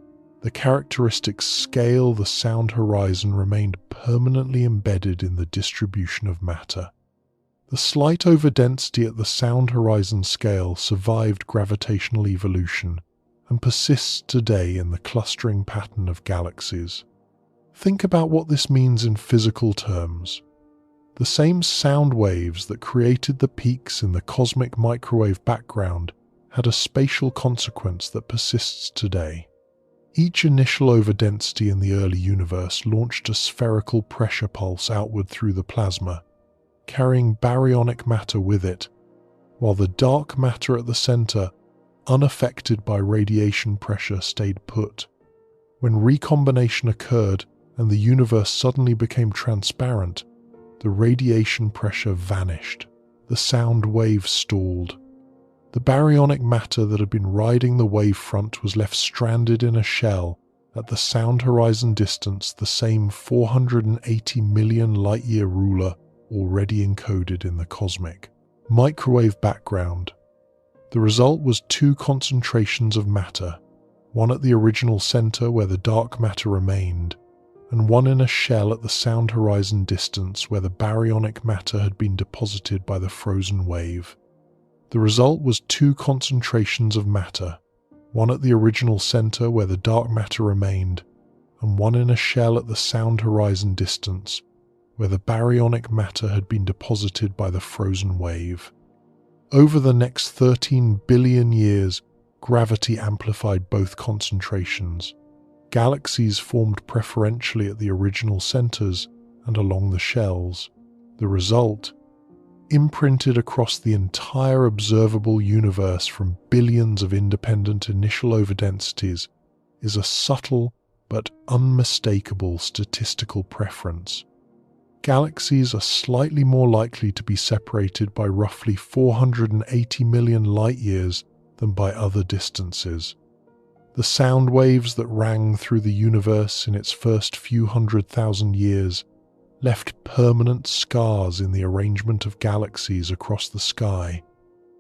the characteristic scale, the sound horizon, remained permanently embedded in the distribution of matter. The slight overdensity at the sound horizon scale survived gravitational evolution and persists today in the clustering pattern of galaxies. Think about what this means in physical terms. The same sound waves that created the peaks in the cosmic microwave background had a spatial consequence that persists today. Each initial overdensity in the early universe launched a spherical pressure pulse outward through the plasma, carrying baryonic matter with it, while the dark matter at the center, unaffected by radiation pressure, stayed put. When recombination occurred and the universe suddenly became transparent, the radiation pressure vanished. The sound wave stalled. The baryonic matter that had been riding the wavefront was left stranded in a shell at the sound horizon distance, the same 480 million light-year ruler already encoded in the cosmic microwave background. The result was two concentrations of matter, one at the original center where the dark matter remained, and one in a shell at the sound horizon distance where the baryonic matter had been deposited by the frozen wave. The result was two concentrations of matter, one at the original center where the dark matter remained, and one in a shell at the sound horizon distance where the baryonic matter had been deposited by the frozen wave. Over the next 13 billion years, gravity amplified both concentrations. Galaxies formed preferentially at the original centers and along the shells. The result, imprinted across the entire observable universe from billions of independent initial overdensities, is a subtle but unmistakable statistical preference. Galaxies are slightly more likely to be separated by roughly 480 million light-years than by other distances. The sound waves that rang through the universe in its first few 100,000 years left permanent scars in the arrangement of galaxies across the sky,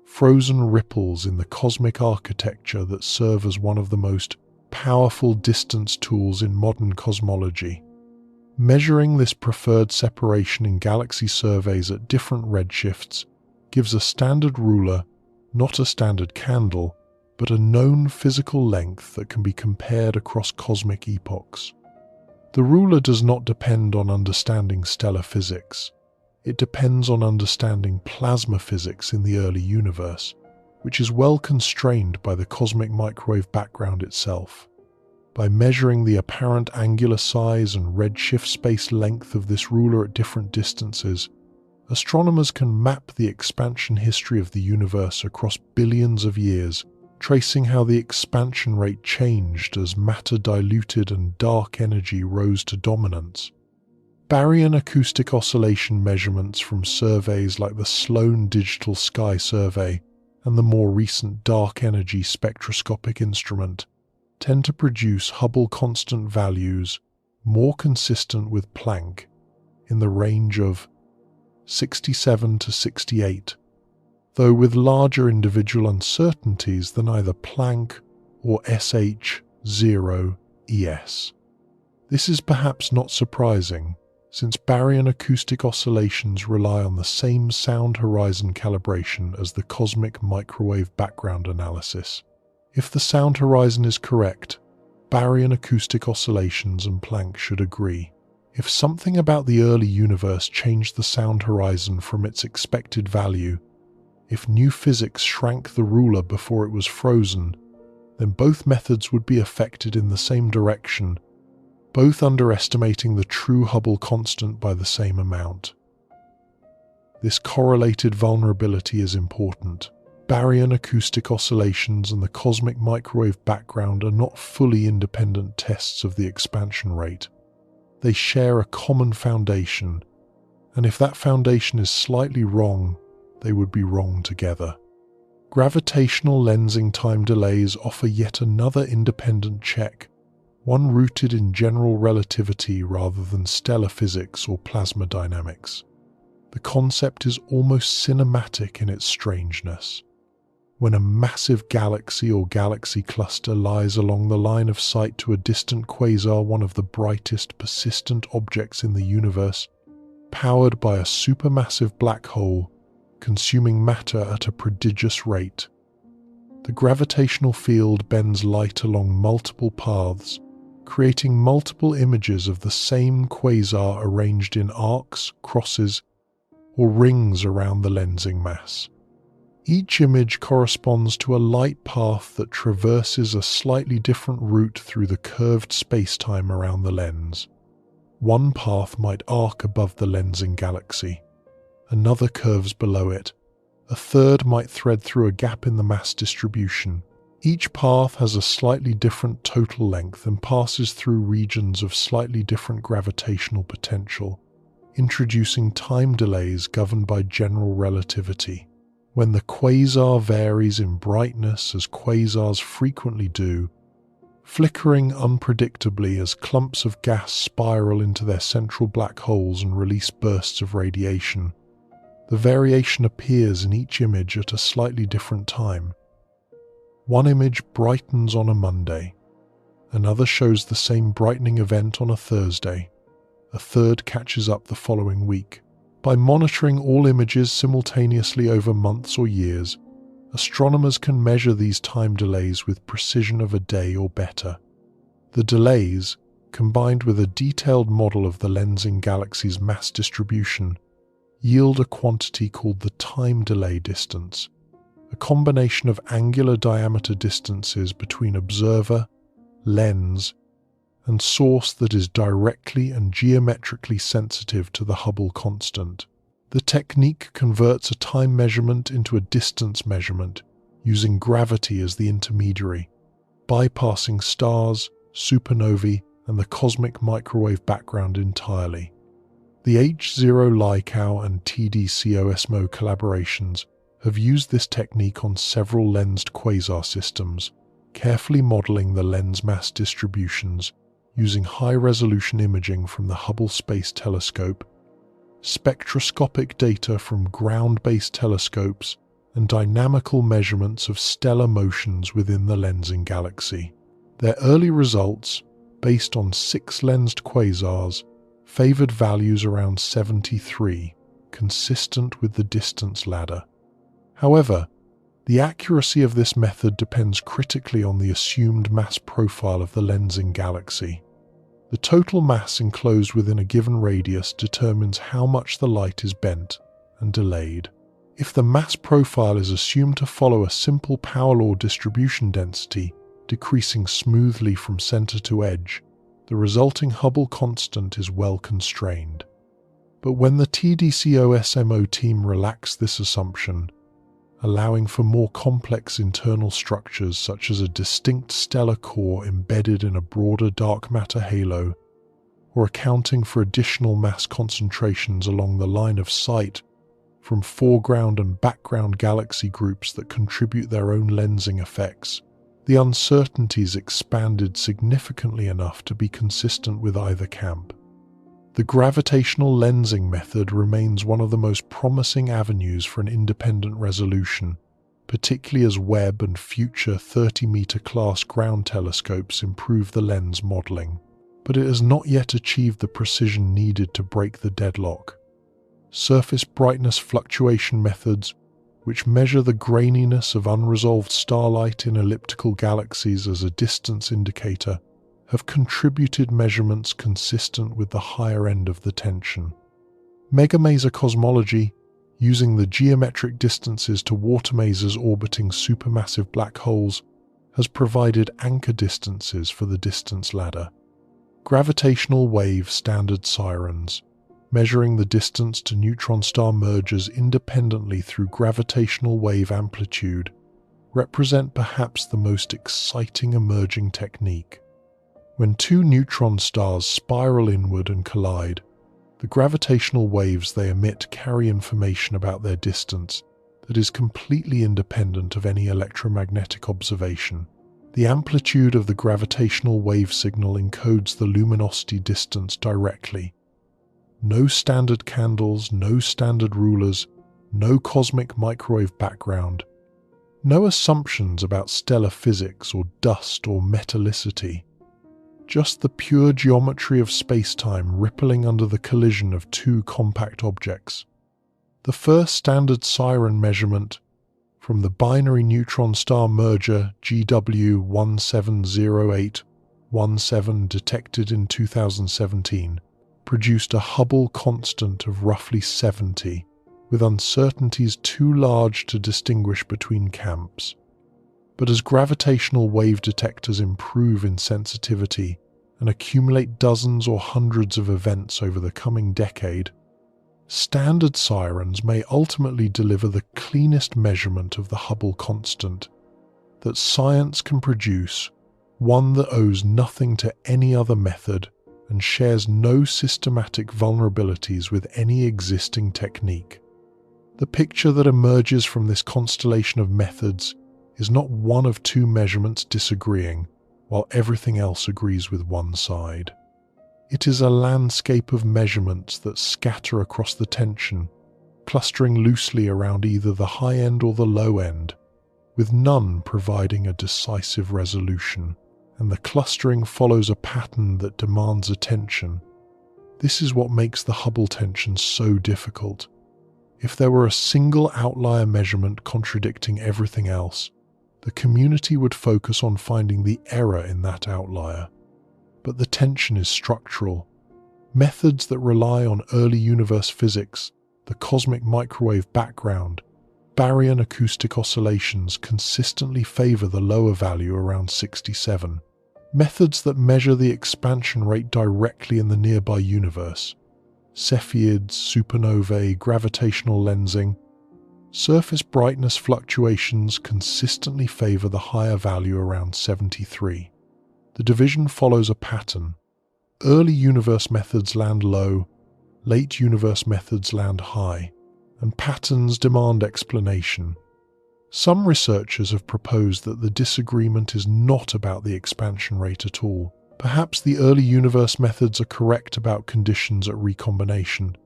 frozen ripples in the cosmic architecture that serve as one of the most powerful distance tools in modern cosmology. Measuring this preferred separation in galaxy surveys at different redshifts gives a standard ruler, not a standard candle, but a known physical length that can be compared across cosmic epochs. The ruler does not depend on understanding stellar physics. It depends on understanding plasma physics in the early universe, which is well constrained by the cosmic microwave background itself. By measuring the apparent angular size and redshift space length of this ruler at different distances, astronomers can map the expansion history of the universe across billions of years, tracing how the expansion rate changed as matter diluted and dark energy rose to dominance. Baryon acoustic oscillation measurements from surveys like the Sloan Digital Sky Survey and the more recent Dark Energy Spectroscopic Instrument tend to produce Hubble constant values more consistent with Planck in the range of 67 to 68, though with larger individual uncertainties than either Planck or SH0 ES. This is perhaps not surprising, since baryon acoustic oscillations rely on the same sound horizon calibration as the cosmic microwave background analysis. If the sound horizon is correct, baryon acoustic oscillations and Planck should agree. If something about the early universe changed the sound horizon from its expected value, if new physics shrank the ruler before it was frozen, then both methods would be affected in the same direction, both underestimating the true Hubble constant by the same amount. This correlated vulnerability is important. Baryon acoustic oscillations and the cosmic microwave background are not fully independent tests of the expansion rate. They share a common foundation, and if that foundation is slightly wrong, they would be wrong together. Gravitational lensing time delays offer yet another independent check, one rooted in general relativity rather than stellar physics or plasma dynamics. The concept is almost cinematic in its strangeness. When a massive galaxy or galaxy cluster lies along the line of sight to a distant quasar, one of the brightest persistent objects in the universe, powered by a supermassive black hole, consuming matter at a prodigious rate. The gravitational field bends light along multiple paths, creating multiple images of the same quasar arranged in arcs, crosses, or rings around the lensing mass. Each image corresponds to a light path that traverses a slightly different route through the curved spacetime around the lens. One path might arc above the lensing galaxy, another curves below it, a third might thread through a gap in the mass distribution. Each path has a slightly different total length and passes through regions of slightly different gravitational potential, introducing time delays governed by general relativity. When the quasar varies in brightness, as quasars frequently do, flickering unpredictably as clumps of gas spiral into their central black holes and release bursts of radiation, the variation appears in each image at a slightly different time. One image brightens on a Monday, another shows the same brightening event on a Thursday, a third catches up the following week. By monitoring all images simultaneously over months or years, astronomers can measure these time delays with precision of a day or better. The delays, combined with a detailed model of the lensing galaxy's mass distribution, yield a quantity called the time delay distance, a combination of angular diameter distances between observer, lens, and source that is directly and geometrically sensitive to the Hubble constant. The technique converts a time measurement into a distance measurement, using gravity as the intermediary, bypassing stars, supernovae, and the cosmic microwave background entirely. The H0 LICAO and TDCOSMO collaborations have used this technique on several lensed quasar systems, carefully modeling the lens mass distributions using high-resolution imaging from the Hubble Space Telescope, spectroscopic data from ground-based telescopes, and dynamical measurements of stellar motions within the lensing galaxy. Their early results, based on 6 lensed quasars, favored values around 73, consistent with the distance ladder. However, the accuracy of this method depends critically on the assumed mass profile of the lensing galaxy. The total mass enclosed within a given radius determines how much the light is bent and delayed. If the mass profile is assumed to follow a simple power law distribution density, decreasing smoothly from center to edge, the resulting Hubble constant is well constrained. But when the TDCOSMO team relaxed this assumption, allowing for more complex internal structures such as a distinct stellar core embedded in a broader dark matter halo, or accounting for additional mass concentrations along the line of sight from foreground and background galaxy groups that contribute their own lensing effects, the uncertainties expanded significantly enough to be consistent with either camp. The gravitational lensing method remains one of the most promising avenues for an independent resolution, particularly as Webb and future 30-meter class ground telescopes improve the lens modeling. But it has not yet achieved the precision needed to break the deadlock. Surface brightness fluctuation methods, which measure the graininess of unresolved starlight in elliptical galaxies as a distance indicator, have contributed measurements consistent with the higher end of the tension. Megamaser cosmology, using the geometric distances to water masers orbiting supermassive black holes, has provided anchor distances for the distance ladder. Gravitational wave standard sirens, measuring the distance to neutron star mergers independently through gravitational wave amplitude, represent perhaps the most exciting emerging technique. When 2 neutron stars spiral inward and collide, the gravitational waves they emit carry information about their distance that is completely independent of any electromagnetic observation. The amplitude of the gravitational wave signal encodes the luminosity distance directly. No standard candles, no standard rulers, no cosmic microwave background, no assumptions about stellar physics or dust or metallicity. Just the pure geometry of space-time rippling under the collision of 2 compact objects. The first standard siren measurement from the binary neutron star merger GW 170817 detected in 2017 produced a Hubble constant of roughly 70, with uncertainties too large to distinguish between camps. But as gravitational wave detectors improve in sensitivity and accumulate dozens or hundreds of events over the coming decade, standard sirens may ultimately deliver the cleanest measurement of the Hubble constant that science can produce, one that owes nothing to any other method and shares no systematic vulnerabilities with any existing technique. The picture that emerges from this constellation of methods is not one of two measurements disagreeing, while everything else agrees with one side. It is a landscape of measurements that scatter across the tension, clustering loosely around either the high end or the low end, with none providing a decisive resolution, and the clustering follows a pattern that demands attention. This is what makes the Hubble tension so difficult. If there were a single outlier measurement contradicting everything else, the community would focus on finding the error in that outlier. But the tension is structural. Methods that rely on early universe physics, the cosmic microwave background, baryon acoustic oscillations consistently favor the lower value around 67. Methods that measure the expansion rate directly in the nearby universe, Cepheids, supernovae, gravitational lensing, surface brightness fluctuations consistently favor the higher value around 73. The division follows a pattern. Early universe methods land low, late universe methods land high, and patterns demand explanation. Some researchers have proposed that the disagreement is not about the expansion rate at all. Perhaps the early universe methods are correct about conditions at recombination,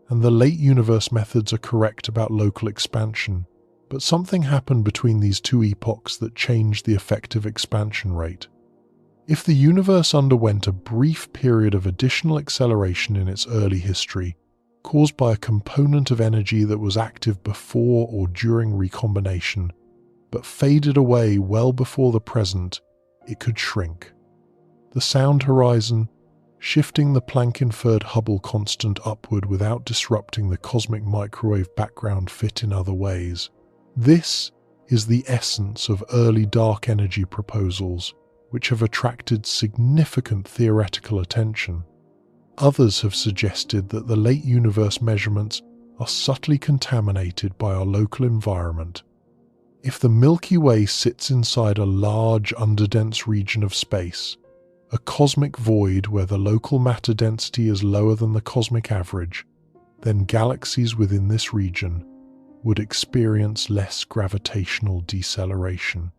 and the late universe methods are correct about local expansion. But something happened between these two epochs that changed the effective expansion rate. If the universe underwent a brief period of additional acceleration in its early history, caused by a component of energy that was active before or during recombination, but faded away well before the present, it could shrink. The sound horizon, shifting the Planck-inferred Hubble constant upward without disrupting the cosmic microwave background, fit in other ways. This is the essence of early dark energy proposals, which have attracted significant theoretical attention. Others have suggested that the late universe measurements are subtly contaminated by our local environment. If the Milky Way sits inside a large underdense region of space, a cosmic void where the local matter density is lower than the cosmic average, then galaxies within this region would experience less gravitational deceleration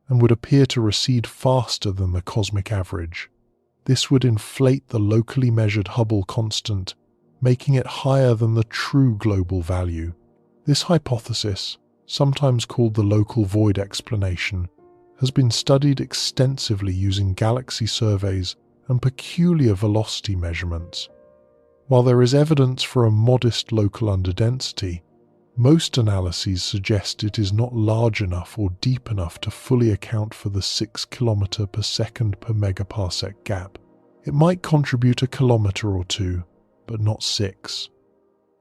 and would appear to recede faster than the cosmic average. This would inflate the locally measured Hubble constant, making it higher than the true global value. This hypothesis, sometimes called the local void explanation, has been studied extensively using galaxy surveys and peculiar velocity measurements. While there is evidence for a modest local underdensity, most analyses suggest it is not large enough or deep enough to fully account for the 6 km per second per megaparsec gap. It might contribute a kilometer or two, but not 6.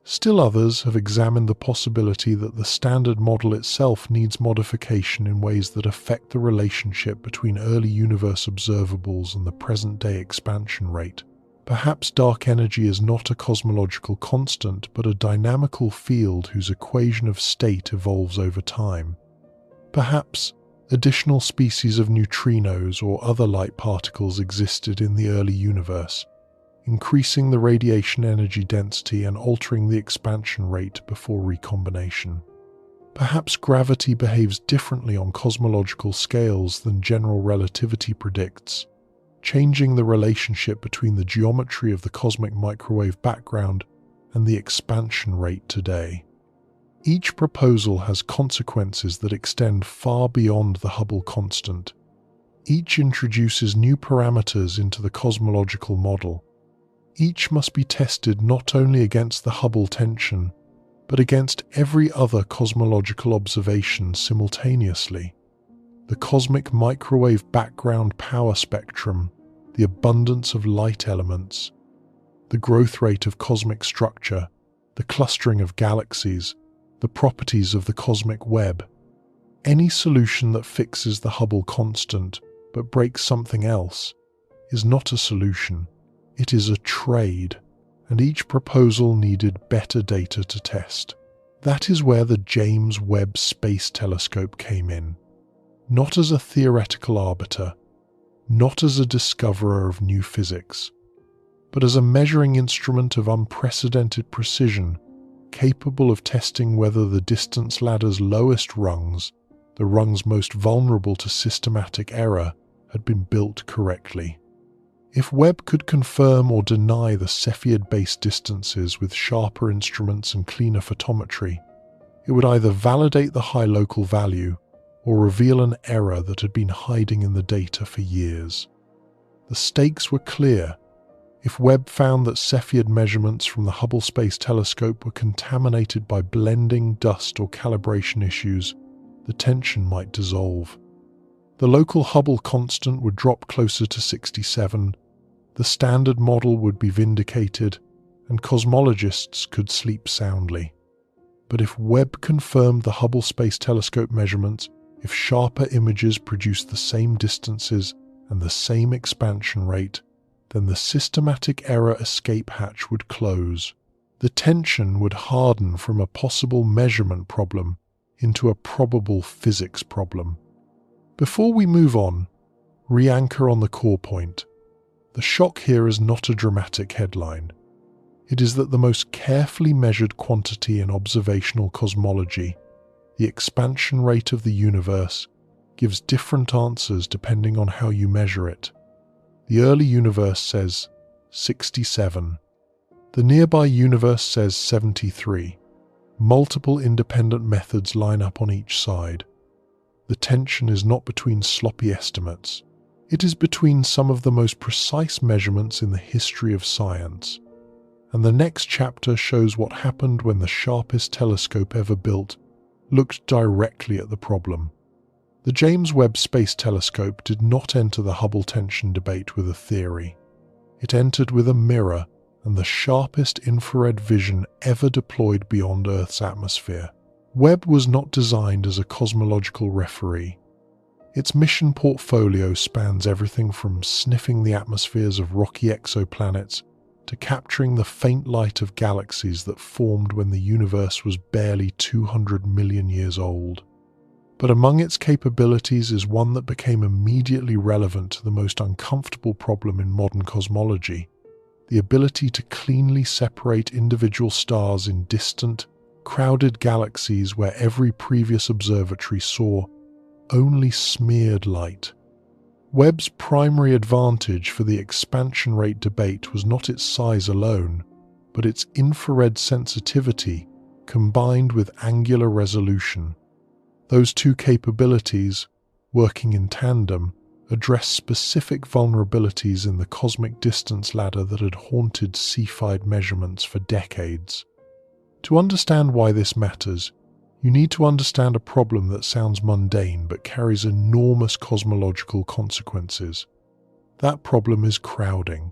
Still others have examined the possibility that the standard model itself needs modification in ways that affect the relationship between early universe observables and the present-day expansion rate. Perhaps dark energy is not a cosmological constant, but a dynamical field whose equation of state evolves over time. Perhaps additional species of neutrinos or other light particles existed in the early universe, increasing the radiation energy density and altering the expansion rate before recombination. Perhaps gravity behaves differently on cosmological scales than general relativity predicts, changing the relationship between the geometry of the cosmic microwave background and the expansion rate today. Each proposal has consequences that extend far beyond the Hubble constant. Each introduces new parameters into the cosmological model. Each must be tested not only against the Hubble tension, but against every other cosmological observation simultaneously. The cosmic microwave background power spectrum, the abundance of light elements, the growth rate of cosmic structure, the clustering of galaxies, the properties of the cosmic web. Any solution that fixes the Hubble constant but breaks something else is not a solution. It is a trade, and each proposal needed better data to test. That is where the James Webb Space Telescope came in. Not as a theoretical arbiter, not as a discoverer of new physics, but as a measuring instrument of unprecedented precision, capable of testing whether the distance ladder's lowest rungs, the rungs most vulnerable to systematic error, had been built correctly. If Webb could confirm or deny the Cepheid-based distances with sharper instruments and cleaner photometry, it would either validate the high local value or reveal an error that had been hiding in the data for years. The stakes were clear. If Webb found that Cepheid measurements from the Hubble Space Telescope were contaminated by blending, dust, or calibration issues, the tension might dissolve. The local Hubble constant would drop closer to 67, the standard model would be vindicated, and cosmologists could sleep soundly. But if Webb confirmed the Hubble Space Telescope measurements, if sharper images produced the same distances and the same expansion rate, then the systematic error escape hatch would close. The tension would harden from a possible measurement problem into a probable physics problem. Before we move on, re-anchor on the core point. The shock here is not a dramatic headline. It is that the most carefully measured quantity in observational cosmology, the expansion rate of the universe, gives different answers depending on how you measure it. The early universe says 67. The nearby universe says 73. Multiple independent methods line up on each side. The tension is not between sloppy estimates. It is between some of the most precise measurements in the history of science. And the next chapter shows what happened when the sharpest telescope ever built looked directly at the problem. The James Webb Space Telescope did not enter the Hubble tension debate with a theory. It entered with a mirror and the sharpest infrared vision ever deployed beyond Earth's atmosphere. Webb was not designed as a cosmological referee. Its mission portfolio spans everything from sniffing the atmospheres of rocky exoplanets to capturing the faint light of galaxies that formed when the universe was barely 200 million years old. But among its capabilities is one that became immediately relevant to the most uncomfortable problem in modern cosmology: the ability to cleanly separate individual stars in distant, crowded galaxies where every previous observatory saw only smeared light. Webb's primary advantage for the expansion rate debate was not its size alone, but its infrared sensitivity combined with angular resolution. Those two capabilities, working in tandem, address specific vulnerabilities in the cosmic distance ladder that had haunted Cepheid measurements for decades. To understand why this matters, you need to understand a problem that sounds mundane but carries enormous cosmological consequences. That problem is crowding.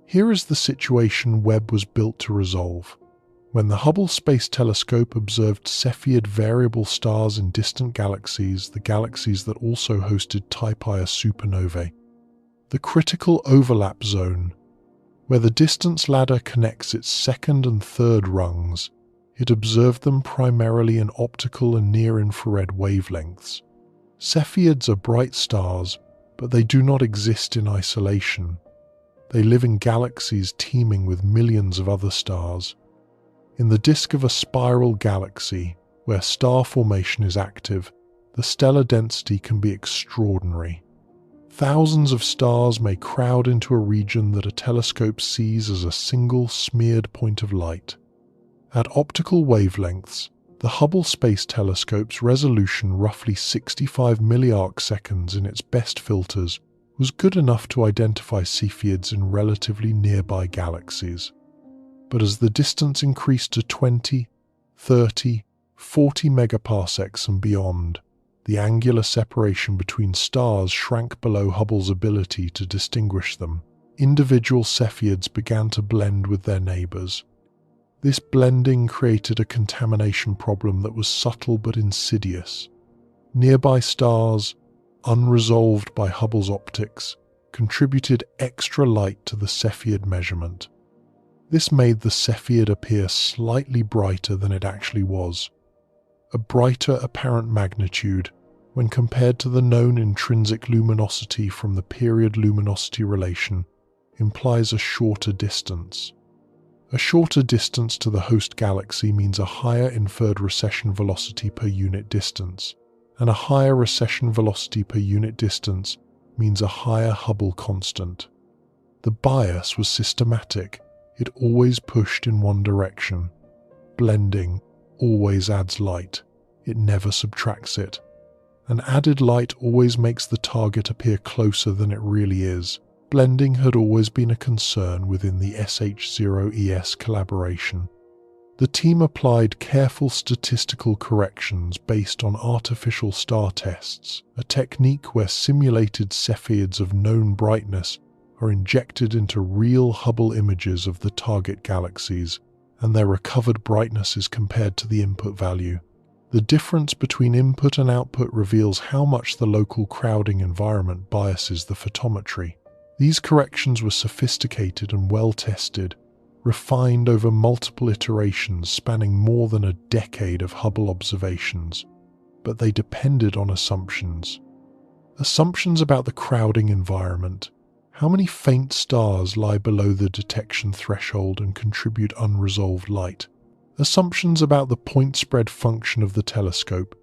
Here is the situation Webb was built to resolve. When the Hubble Space Telescope observed Cepheid variable stars in distant galaxies, the galaxies that also hosted Type Ia supernovae, the critical overlap zone, where the distance ladder connects its second and third rungs, it observed them primarily in optical and near-infrared wavelengths. Cepheids are bright stars, but they do not exist in isolation. They live in galaxies teeming with millions of other stars. In the disk of a spiral galaxy, where star formation is active, the stellar density can be extraordinary. Thousands of stars may crowd into a region that a telescope sees as a single smeared point of light. At optical wavelengths, the Hubble Space Telescope's resolution, roughly 65 milliarc-seconds in its best filters, was good enough to identify Cepheids in relatively nearby galaxies. But as the distance increased to 20, 30, 40 megaparsecs and beyond, the angular separation between stars shrank below Hubble's ability to distinguish them. Individual Cepheids began to blend with their neighbors. This blending created a contamination problem that was subtle but insidious. Nearby stars, unresolved by Hubble's optics, contributed extra light to the Cepheid measurement. This made the Cepheid appear slightly brighter than it actually was. A brighter apparent magnitude, when compared to the known intrinsic luminosity from the period luminosity relation, implies a shorter distance. A shorter distance to the host galaxy means a higher inferred recession velocity per unit distance, and a higher recession velocity per unit distance means a higher Hubble constant. The bias was systematic. It always pushed in one direction. Blending always adds light. It never subtracts it. And added light always makes the target appear closer than it really is. Blending had always been a concern within the SH0ES collaboration. The team applied careful statistical corrections based on artificial star tests, a technique where simulated Cepheids of known brightness are injected into real Hubble images of the target galaxies, and their recovered brightness is compared to the input value. The difference between input and output reveals how much the local crowding environment biases the photometry. These corrections were sophisticated and well-tested, refined over multiple iterations spanning more than a decade of Hubble observations, but they depended on assumptions. Assumptions about the crowding environment. How many faint stars lie below the detection threshold and contribute unresolved light? Assumptions about the point spread function of the telescope,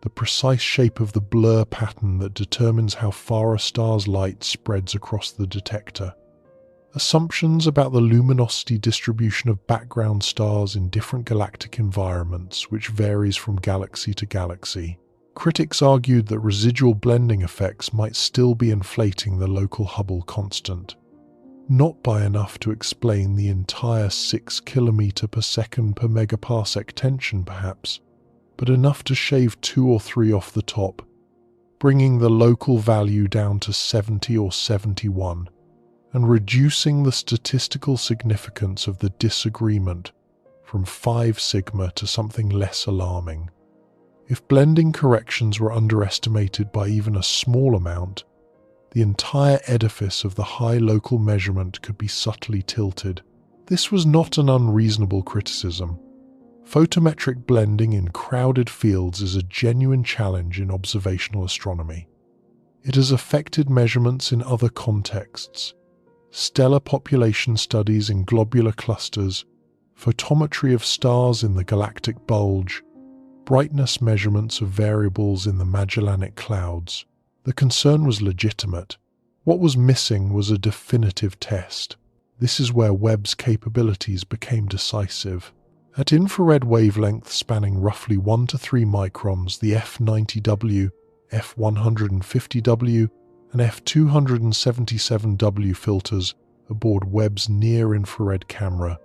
the precise shape of the blur pattern that determines how far a star's light spreads across the detector. Assumptions about the luminosity distribution of background stars in different galactic environments, which varies from galaxy to galaxy. Critics argued that residual blending effects might still be inflating the local Hubble constant. Not by enough to explain the entire 6 km per second per megaparsec tension perhaps, but enough to shave 2 or 3 off the top, bringing the local value down to 70 or 71, and reducing the statistical significance of the disagreement from 5 sigma to something less alarming. If blending corrections were underestimated by even a small amount, the entire edifice of the high local measurement could be subtly tilted. This was not an unreasonable criticism. Photometric blending in crowded fields is a genuine challenge in observational astronomy. It has affected measurements in other contexts: stellar population studies in globular clusters, photometry of stars in the galactic bulge, brightness measurements of variables in the Magellanic Clouds. The concern was legitimate. What was missing was a definitive test. This is where Webb's capabilities became decisive. At infrared wavelengths spanning roughly 1 to 3 microns, the F90W, F150W, and F277W filters aboard Webb's near-infrared camera,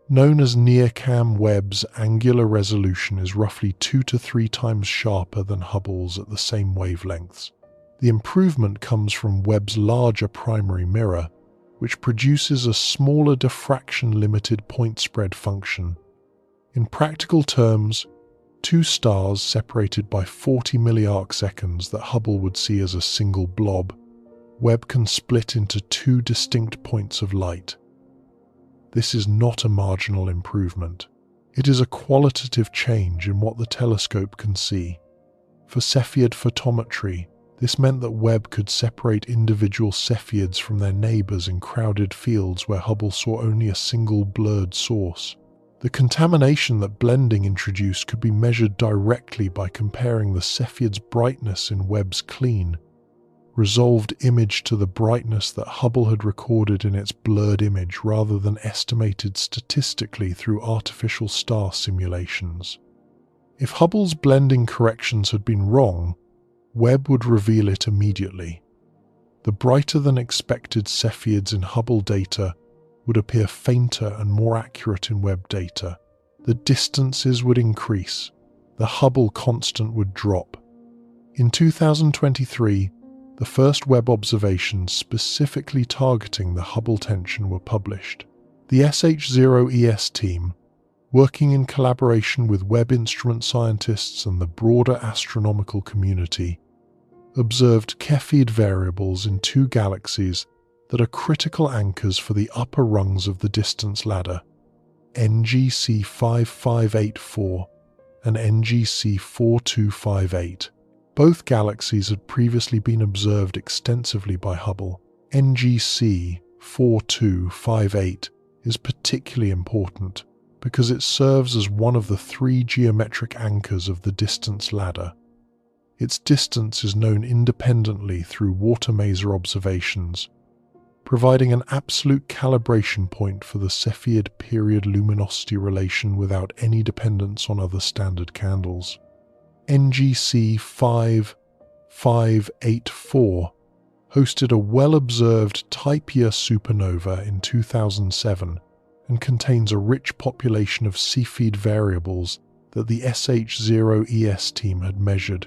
known as NearCam, Webb's angular resolution is roughly 2 to 3 times sharper than Hubble's at the same wavelengths. The improvement comes from Webb's larger primary mirror, which produces a smaller diffraction-limited point spread function. In practical terms, 2 stars separated by 40 milliarcseconds that Hubble would see as a single blob, Webb can split into 2 distinct points of light. This is not a marginal improvement. It is a qualitative change in what the telescope can see. For Cepheid photometry, this meant that Webb could separate individual Cepheids from their neighbors in crowded fields where Hubble saw only a single blurred source. The contamination that blending introduced could be measured directly by comparing the Cepheids' brightness in Webb's clean, resolved image to the brightness that Hubble had recorded in its blurred image rather than estimated statistically through artificial star simulations. If Hubble's blending corrections had been wrong, Webb would reveal it immediately. The brighter than expected Cepheids in Hubble data would appear fainter and more accurate in Webb data. the distances would increase, the Hubble constant would drop. In 2023, the first Webb observations specifically targeting the Hubble tension were published. The SH0ES team, working in collaboration with Webb instrument scientists and the broader astronomical community, observed Cepheid variables in two galaxies that are critical anchors for the upper rungs of the distance ladder, NGC 5584 and NGC 4258. Both galaxies had previously been observed extensively by Hubble. NGC 4258 is particularly important because it serves as one of the three geometric anchors of the distance ladder. Its distance is known independently through water maser observations, providing an absolute calibration point for the Cepheid period luminosity relation without any dependence on other standard candles. NGC 5584 hosted a well-observed Type-Ia supernova in 2007 and contains a rich population of Cepheid variables that the SH0ES team had measured,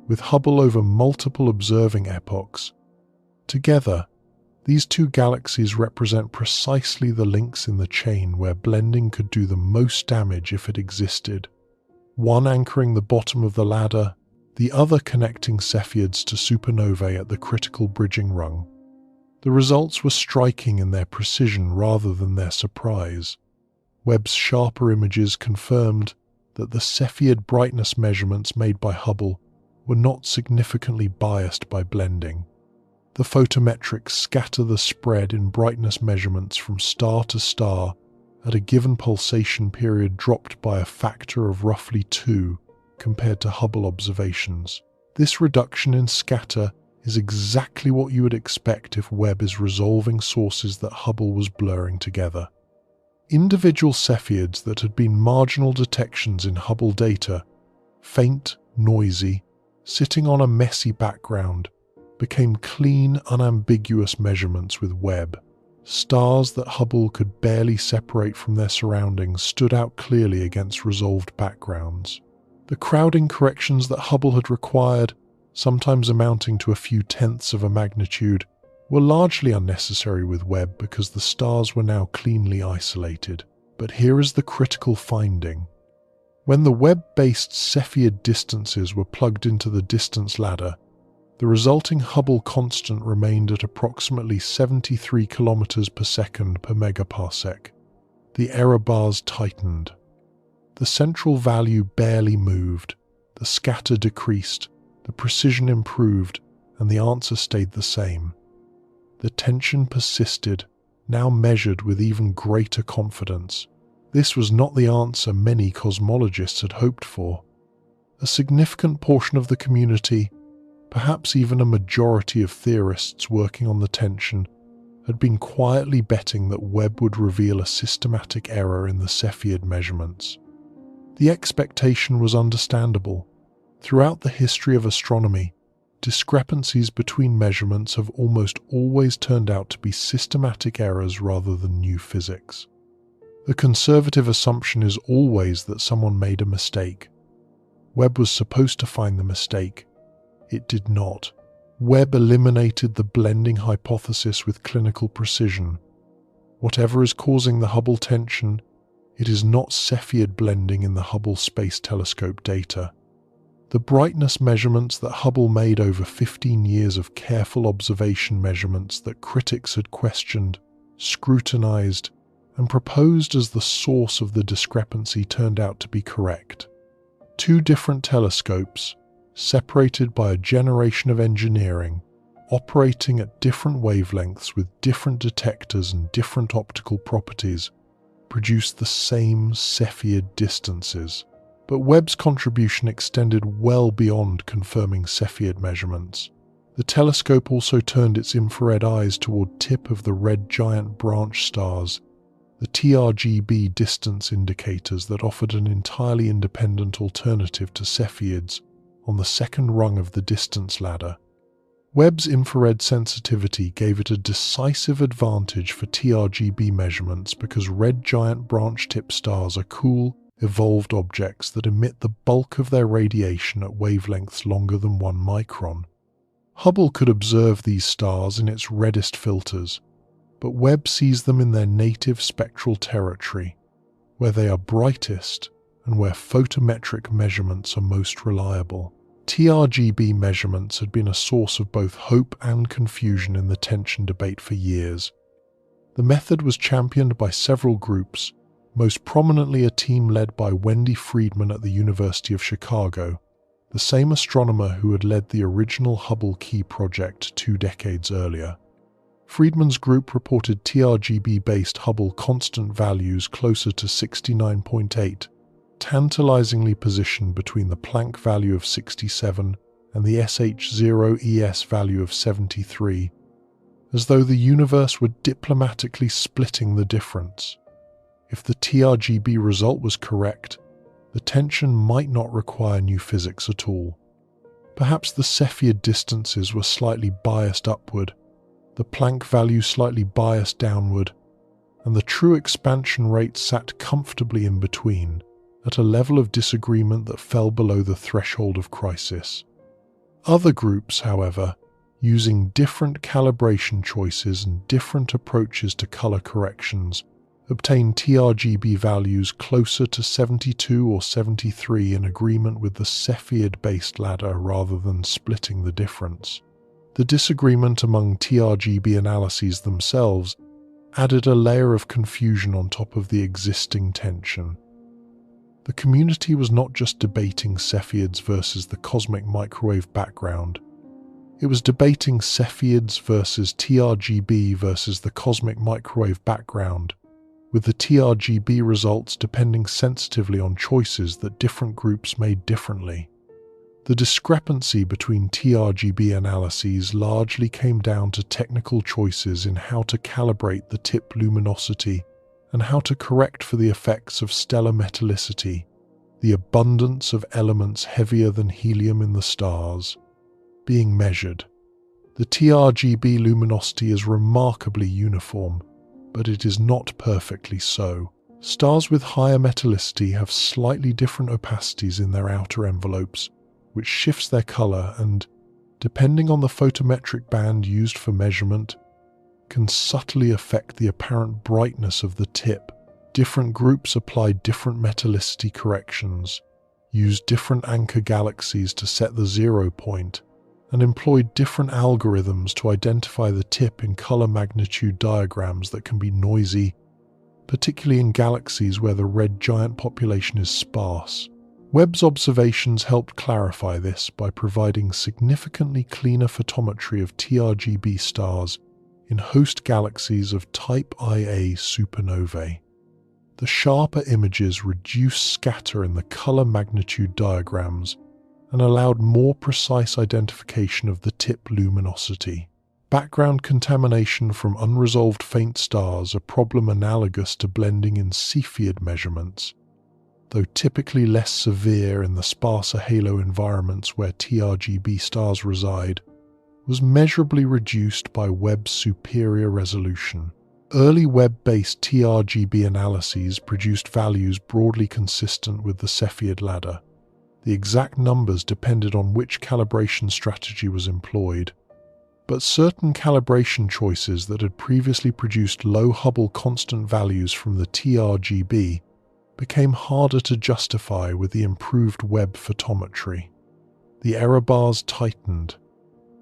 with Hubble over multiple observing epochs. Together, these two galaxies represent precisely the links in the chain where blending could do the most damage if it existed, one anchoring the bottom of the ladder, the other connecting Cepheids to supernovae at the critical bridging rung. The results were striking in their precision rather than their surprise. Webb's sharper images confirmed that the Cepheid brightness measurements made by Hubble were not significantly biased by blending. The photometrics scatter the spread in brightness measurements from star to star at a given pulsation period dropped by a factor of roughly 2 compared to Hubble observations. This reduction in scatter is exactly what you would expect if Webb is resolving sources that Hubble was blurring together. Individual Cepheids that had been marginal detections in Hubble data, faint, noisy, sitting on a messy background, became clean, unambiguous measurements with Webb. Stars that Hubble could barely separate from their surroundings stood out clearly against resolved backgrounds. The crowding corrections that Hubble had required, sometimes amounting to a few tenths of a magnitude, were largely unnecessary with Webb because the stars were now cleanly isolated. But here is the critical finding. When the Webb-based Cepheid distances were plugged into the distance ladder, the resulting Hubble constant remained at approximately 73 km per second per megaparsec. The error bars tightened. The central value barely moved, the scatter decreased, the precision improved, and the answer stayed the same. The tension persisted, now measured with even greater confidence. This was not the answer many cosmologists had hoped for. A significant portion of the community, perhaps even a majority of theorists working on the tension, had been quietly betting that Webb would reveal a systematic error in the Cepheid measurements. The expectation was understandable. Throughout the history of astronomy, discrepancies between measurements have almost always turned out to be systematic errors rather than new physics. The conservative assumption is always that someone made a mistake. Webb was supposed to find the mistake. It did not. Webb eliminated the blending hypothesis with clinical precision. Whatever is causing the Hubble tension, it is not Cepheid blending in the Hubble Space Telescope data. The brightness measurements that Hubble made over 15 years of careful observation measurements that critics had questioned, scrutinized, and proposed as the source of the discrepancy turned out to be correct. Two different telescopes, separated by a generation of engineering, operating at different wavelengths with different detectors and different optical properties, produced the same Cepheid distances. But Webb's contribution extended well beyond confirming Cepheid measurements. The telescope also turned its infrared eyes toward tip of the red giant branch stars, the TRGB distance indicators that offered an entirely independent alternative to Cepheids on the second rung of the distance ladder. Webb's infrared sensitivity gave it a decisive advantage for TRGB measurements because red giant branch-tip stars are cool, evolved objects that emit the bulk of their radiation at wavelengths longer than 1 micron. Hubble could observe these stars in its reddest filters, but Webb sees them in their native spectral territory, where they are brightest and where photometric measurements are most reliable. TRGB measurements had been a source of both hope and confusion in the tension debate for years. The method was championed by several groups, most prominently a team led by Wendy Friedman at the University of Chicago, the same astronomer who had led the original Hubble Key project 2 decades earlier. Friedman's group reported TRGB-based Hubble constant values closer to 69.8, tantalizingly positioned between the Planck value of 67 and the SH0 value of 73, as though the universe were diplomatically splitting the difference. If the TRGB result was correct, the tension might not require new physics at all. Perhaps the Cepheid distances were slightly biased upward, the Planck value slightly biased downward, and the true expansion rate sat comfortably in between, at a level of disagreement that fell below the threshold of crisis. Other groups, however, using different calibration choices and different approaches to color corrections, obtained TRGB values closer to 72 or 73 in agreement with the Cepheid-based ladder rather than splitting the difference. The disagreement among TRGB analyses themselves added a layer of confusion on top of the existing tension. The community was not just debating Cepheids versus the cosmic microwave background. It was debating Cepheids versus TRGB versus the cosmic microwave background, with the TRGB results depending sensitively on choices that different groups made differently. The discrepancy between TRGB analyses largely came down to technical choices in how to calibrate the tip luminosity and how to correct for the effects of stellar metallicity, the abundance of elements heavier than helium in the stars, being measured. The TRGB luminosity is remarkably uniform, but it is not perfectly so. Stars with higher metallicity have slightly different opacities in their outer envelopes, which shifts their color and, depending on the photometric band used for measurement, can subtly affect the apparent brightness of the tip. Different groups applied different metallicity corrections, used different anchor galaxies to set the 0 point, and employed different algorithms to identify the tip in color magnitude diagrams that can be noisy, particularly in galaxies where the red giant population is sparse. Webb's observations helped clarify this by providing significantly cleaner photometry of TRGB stars in host galaxies of type Ia supernovae. The sharper images reduced scatter in the color magnitude diagrams and allowed more precise identification of the tip luminosity. Background contamination from unresolved faint stars, a problem analogous to blending in Cepheid measurements, though typically less severe in the sparser halo environments where TRGB stars reside, was measurably reduced by Webb's superior resolution. Early Webb-based TRGB analyses produced values broadly consistent with the Cepheid ladder. The exact numbers depended on which calibration strategy was employed, but certain calibration choices that had previously produced low Hubble constant values from the TRGB became harder to justify with the improved Webb photometry. The error bars tightened.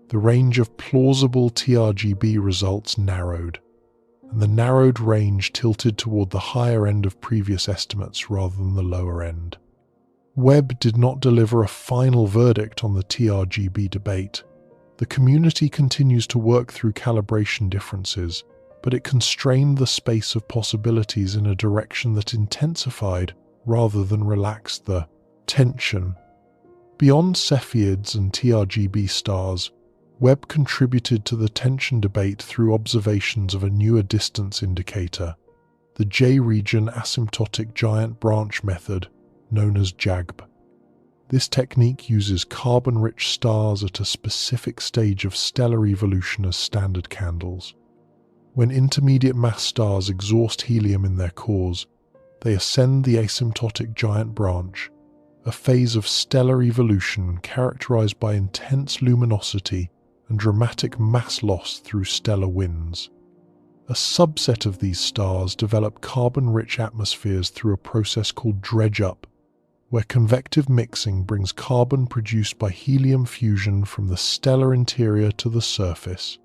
The range of plausible TRGB results narrowed, and the narrowed range tilted toward the higher end of previous estimates rather than the lower end. Webb did not deliver a final verdict on the TRGB debate. The community continues to work through calibration differences, but it constrained the space of possibilities in a direction that intensified rather than relaxed the tension. Beyond Cepheids and TRGB stars, Webb contributed to the tension debate through observations of a newer distance indicator, the J-region asymptotic giant branch method, known as JAGB. This technique uses carbon-rich stars at a specific stage of stellar evolution as standard candles. When intermediate mass stars exhaust helium in their cores, they ascend the asymptotic giant branch, a phase of stellar evolution characterized by intense luminosity and dramatic mass loss through stellar winds. A subset of these stars develop carbon-rich atmospheres through a process called dredge-up, where convective mixing brings carbon produced by helium fusion from the stellar interior to the surface.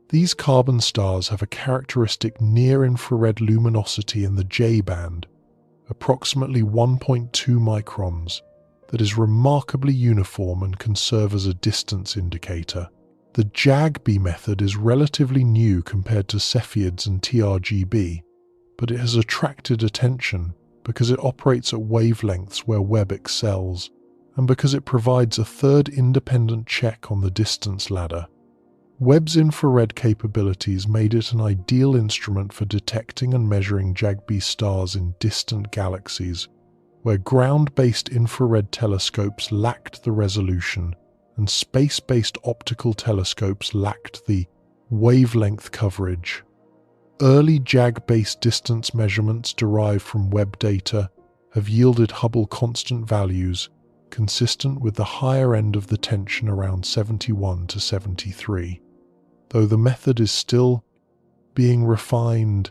These carbon stars have a characteristic near-infrared luminosity in the J band, approximately 1.2 microns, that is remarkably uniform and can serve as a distance indicator. The JAGB method is relatively new compared to Cepheids and TRGB, but it has attracted attention because it operates at wavelengths where Webb excels, and because it provides a third independent check on the distance ladder. Webb's infrared capabilities made it an ideal instrument for detecting and measuring JAGB stars in distant galaxies, where ground-based infrared telescopes lacked the resolution and space-based optical telescopes lacked the wavelength coverage. Early JAG-based distance measurements derived from Webb data have yielded Hubble constant values consistent with the higher end of the tension around 71 to 73. Though the method is still being refined,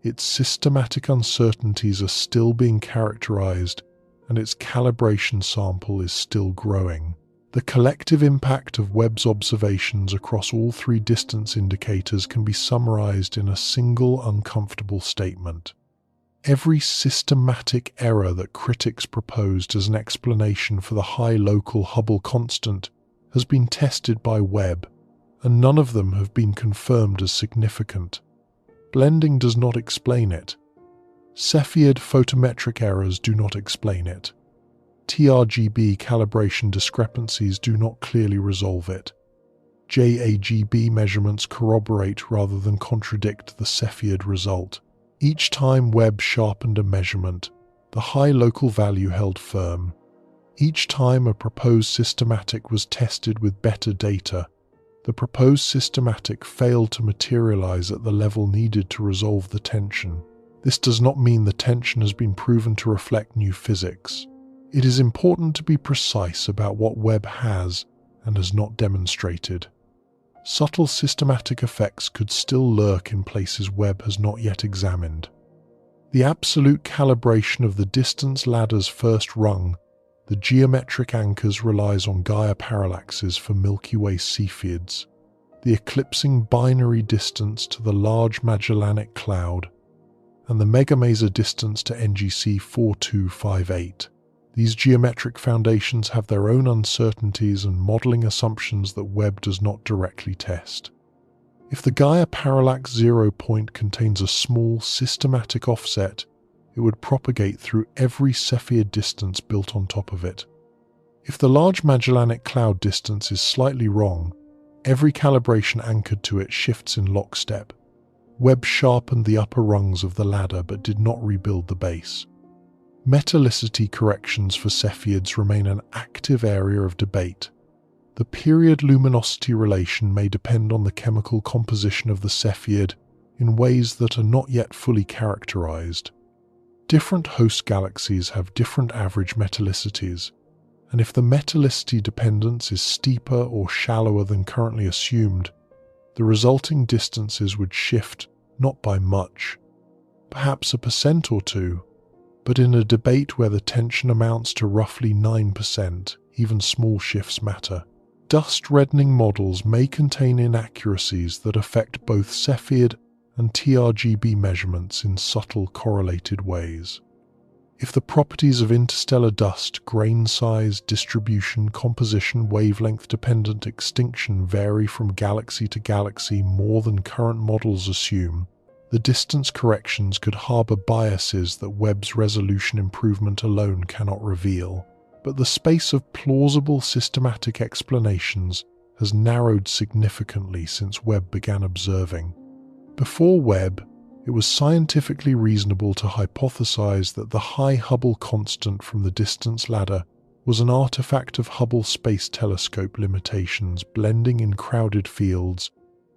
its systematic uncertainties are still being characterized and its calibration sample is still growing. The collective impact of Webb's observations across all three distance indicators can be summarized in a single uncomfortable statement. Every systematic error that critics proposed as an explanation for the high local Hubble constant has been tested by Webb, and none of them have been confirmed as significant. Blending does not explain it. Cepheid photometric errors do not explain it. TRGB calibration discrepancies do not clearly resolve it. JAGB measurements corroborate rather than contradict the Cepheid result. Each time Webb sharpened a measurement, the high local value held firm. Each time a proposed systematic was tested with better data, the proposed systematic failed to materialize at the level needed to resolve the tension. This does not mean the tension has been proven to reflect new physics. It is important to be precise about what Webb has and has not demonstrated. Subtle systematic effects could still lurk in places Webb has not yet examined. The absolute calibration of the distance ladder's first rung, the geometric anchors, relies on Gaia parallaxes for Milky Way Cepheids, the eclipsing binary distance to the Large Magellanic Cloud, and the megamaser distance to NGC 4258. These geometric foundations have their own uncertainties and modeling assumptions that Webb does not directly test. If the Gaia parallax 0 point contains a small systematic offset, it would propagate through every Cepheid distance built on top of it. If the Large Magellanic Cloud distance is slightly wrong, every calibration anchored to it shifts in lockstep. Webb sharpened the upper rungs of the ladder but did not rebuild the base. Metallicity corrections for Cepheids remain an active area of debate. The period luminosity relation may depend on the chemical composition of the Cepheid in ways that are not yet fully characterized. Different host galaxies have different average metallicities, and if the metallicity dependence is steeper or shallower than currently assumed, the resulting distances would shift not by much, perhaps 1% or 2%, but in a debate where the tension amounts to roughly 9%, even small shifts matter. Dust-reddening models may contain inaccuracies that affect both Cepheid and TRGB measurements in subtle correlated ways. If the properties of interstellar dust, grain size, distribution, composition, wavelength-dependent extinction vary from galaxy to galaxy more than current models assume, the distance corrections could harbor biases that Webb's resolution improvement alone cannot reveal. But the space of plausible systematic explanations has narrowed significantly since Webb began observing. Before Webb, it was scientifically reasonable to hypothesize that the high Hubble constant from the distance ladder was an artifact of Hubble Space Telescope limitations blending in crowded fields,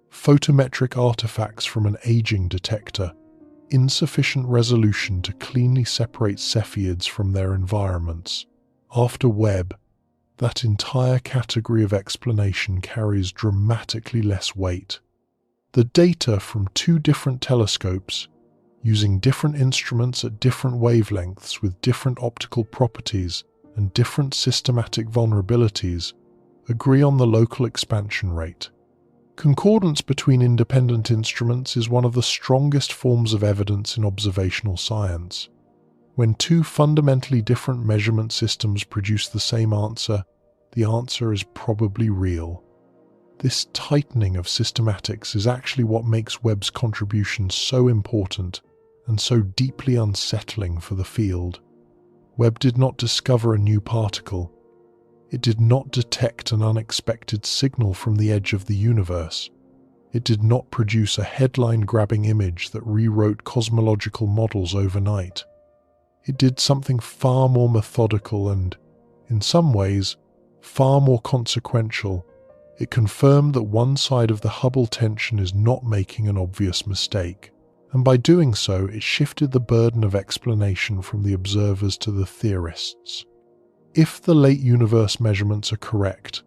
photometric artifacts from an aging detector, insufficient resolution to cleanly separate Cepheids from their environments. After Webb, that entire category of explanation carries dramatically less weight. The data from two different telescopes, using different instruments at different wavelengths with different optical properties and different systematic vulnerabilities, agree on the local expansion rate. Concordance between independent instruments is one of the strongest forms of evidence in observational science. When two fundamentally different measurement systems produce the same answer, the answer is probably real. This tightening of systematics is actually what makes Webb's contribution so important and so deeply unsettling for the field. Webb did not discover a new particle. It did not detect an unexpected signal from the edge of the universe. It did not produce a headline-grabbing image that rewrote cosmological models overnight. It did something far more methodical and, in some ways, far more consequential. It confirmed that one side of the Hubble tension is not making an obvious mistake, and by doing so, it shifted the burden of explanation from the observers to the theorists. If the late universe measurements are correct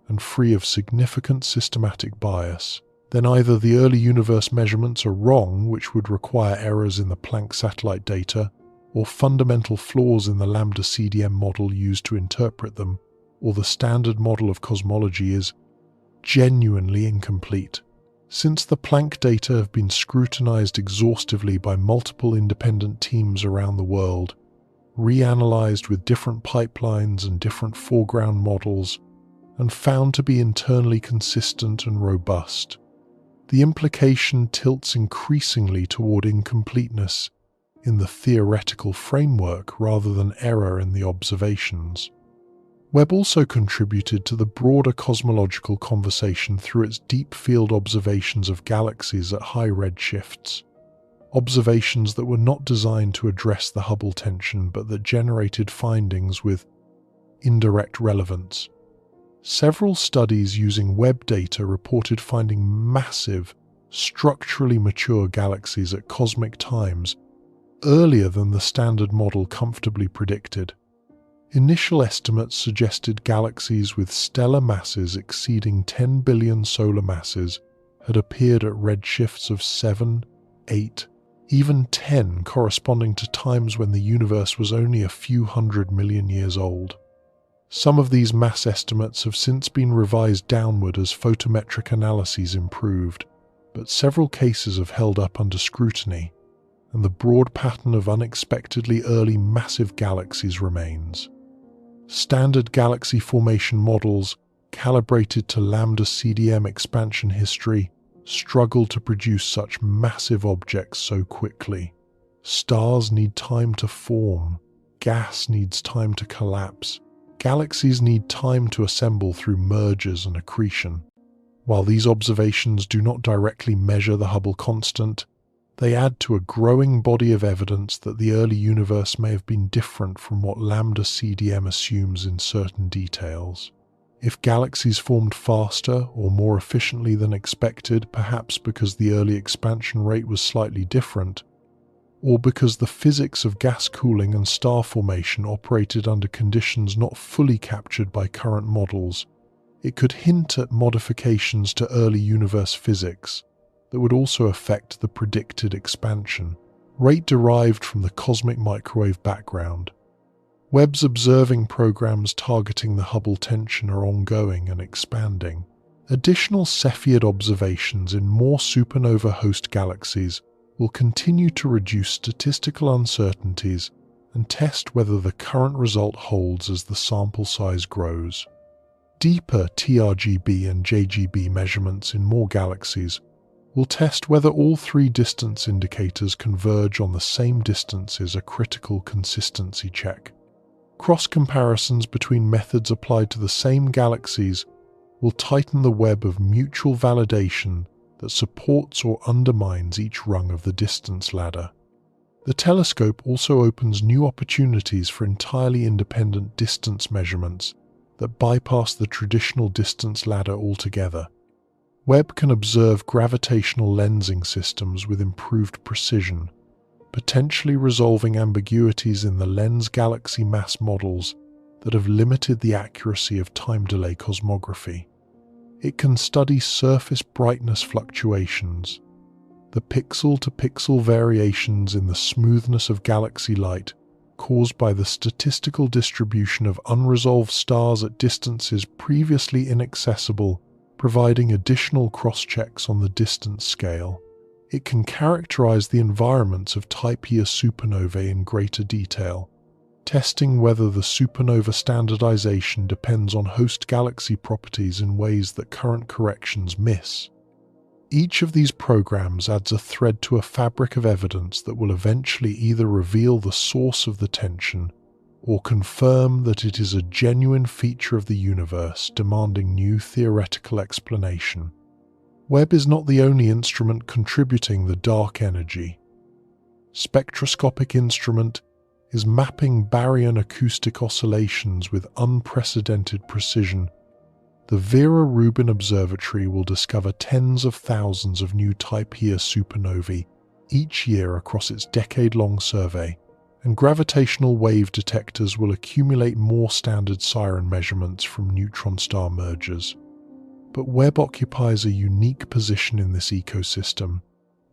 and free of significant systematic bias, then either the early universe measurements are wrong, which would require errors in the Planck satellite data, or fundamental flaws in the lambda CDM model used to interpret them, or the standard model of cosmology is genuinely incomplete. Since the Planck data have been scrutinized exhaustively by multiple independent teams around the world, reanalyzed with different pipelines and different foreground models, and found to be internally consistent and robust, the implication tilts increasingly toward incompleteness in the theoretical framework rather than error in the observations. Webb also contributed to the broader cosmological conversation through its deep field observations of galaxies at high redshifts, observations that were not designed to address the Hubble tension but that generated findings with indirect relevance. Several studies using Webb data reported finding massive, structurally mature galaxies at cosmic times earlier than the standard model comfortably predicted. Initial estimates suggested galaxies with stellar masses exceeding 10 billion solar masses had appeared at redshifts of 7, 8, even 10, corresponding to times when the universe was only a few 100 million years old. Some of these mass estimates have since been revised downward as photometric analyses improved, but several cases have held up under scrutiny, and the broad pattern of unexpectedly early massive galaxies remains. Standard galaxy formation models, calibrated to lambda CDM expansion history, struggle to produce such massive objects so quickly. Stars need time to form, gas needs time to collapse, galaxies need time to assemble through mergers and accretion. While these observations do not directly measure the Hubble constant, they add to a growing body of evidence that the early universe may have been different from what lambda CDM assumes in certain details. If galaxies formed faster or more efficiently than expected, perhaps because the early expansion rate was slightly different, or because the physics of gas cooling and star formation operated under conditions not fully captured by current models, it could hint at modifications to early universe physics that would also affect the predicted expansion rate derived from the cosmic microwave background. Webb's observing programs targeting the Hubble tension are ongoing and expanding. Additional Cepheid observations in more supernova host galaxies will continue to reduce statistical uncertainties and test whether the current result holds as the sample size grows. Deeper TRGB and JGB measurements in more galaxies will test whether all three distance indicators converge on the same distance is a critical consistency check. Cross-comparisons between methods applied to the same galaxies will tighten the web of mutual validation that supports or undermines each rung of the distance ladder. The telescope also opens new opportunities for entirely independent distance measurements that bypass the traditional distance ladder altogether. Webb can observe gravitational lensing systems with improved precision, potentially resolving ambiguities in the lens-galaxy mass models that have limited the accuracy of time-delay cosmography. It can study surface brightness fluctuations, the pixel-to-pixel variations in the smoothness of galaxy light caused by the statistical distribution of unresolved stars at distances previously inaccessible, providing additional cross-checks on the distance scale. It can characterize the environments of Type Ia supernovae in greater detail, testing whether the supernova standardization depends on host galaxy properties in ways that current corrections miss. Each of these programs adds a thread to a fabric of evidence that will eventually either reveal the source of the tension or confirm that it is a genuine feature of the universe demanding new theoretical explanation. Webb is not the only instrument contributing the dark energy. Spectroscopic instrument is mapping baryon acoustic oscillations with unprecedented precision. The Vera Rubin Observatory will discover tens of thousands of new Type Ia supernovae each year across its decade-long survey, and gravitational wave detectors will accumulate more standard siren measurements from neutron star mergers. But Webb occupies a unique position in this ecosystem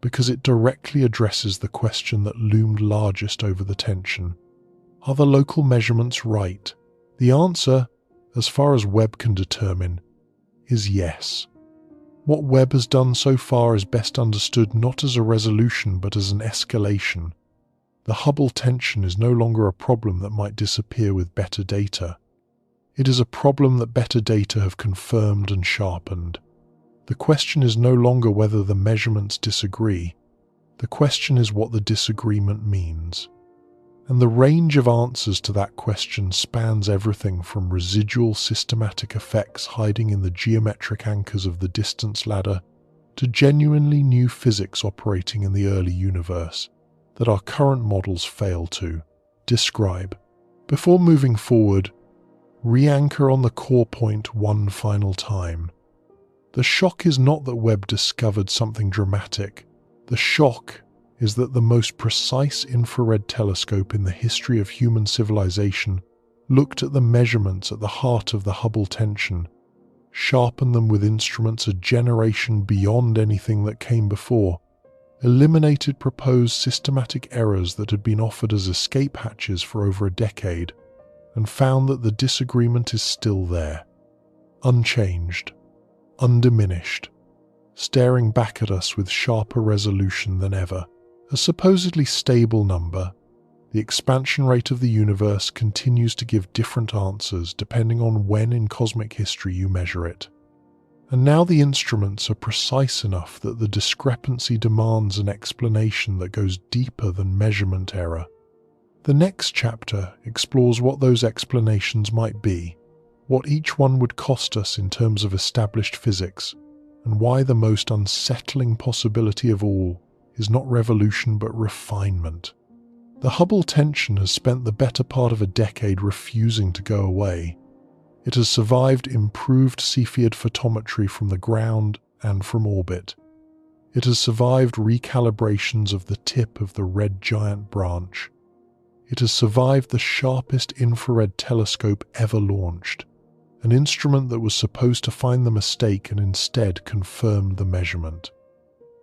because it directly addresses the question that loomed largest over the tension. Are the local measurements right? The answer, as far as Webb can determine, is yes. What Webb has done so far is best understood not as a resolution but as an escalation. The Hubble tension is no longer a problem that might disappear with better data. It is a problem that better data have confirmed and sharpened. The question is no longer whether the measurements disagree. The question is what the disagreement means. And the range of answers to that question spans everything from residual systematic effects hiding in the geometric anchors of the distance ladder to genuinely new physics operating in the early universe that our current models fail to describe. Before moving forward, re-anchor on the core point one final time. The shock is not that Webb discovered something dramatic. The shock is that the most precise infrared telescope in the history of human civilization looked at the measurements at the heart of the Hubble tension, sharpened them with instruments a generation beyond anything that came before, eliminated proposed systematic errors that had been offered as escape hatches for over a decade, and found that the disagreement is still there, unchanged, undiminished, staring back at us with sharper resolution than ever. A supposedly stable number, the expansion rate of the universe continues to give different answers depending on when in cosmic history you measure it. And now the instruments are precise enough that the discrepancy demands an explanation that goes deeper than measurement error. The next chapter explores what those explanations might be, what each one would cost us in terms of established physics, and why the most unsettling possibility of all is not revolution but refinement. The Hubble tension has spent the better part of a decade refusing to go away. It has survived improved Cepheid photometry from the ground and from orbit. It has survived recalibrations of the tip of the red giant branch. It has survived the sharpest infrared telescope ever launched, an instrument that was supposed to find the mistake and instead confirmed the measurement.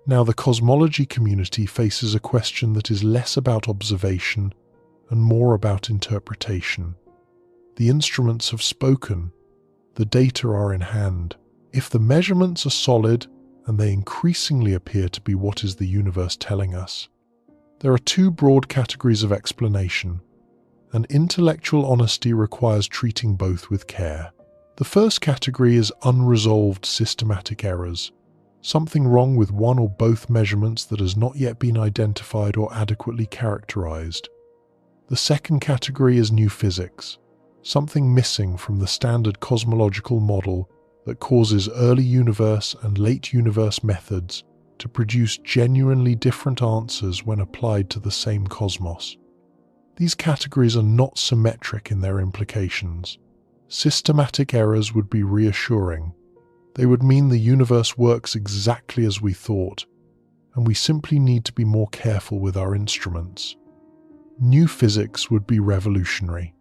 Now the cosmology community faces a question that is less about observation and more about interpretation. The instruments have spoken. The data are in hand. If the measurements are solid, and they increasingly appear to be what is the universe telling us, there are two broad categories of explanation, and intellectual honesty requires treating both with care. The first category is unresolved systematic errors. Something wrong with one or both measurements that has not yet been identified or adequately characterized. The second category is new physics, something missing from the standard cosmological model that causes early universe and late universe methods to produce genuinely different answers when applied to the same cosmos. These categories are not symmetric in their implications. Systematic errors would be reassuring. They would mean the universe works exactly as we thought, and we simply need to be more careful with our instruments. New physics would be revolutionary.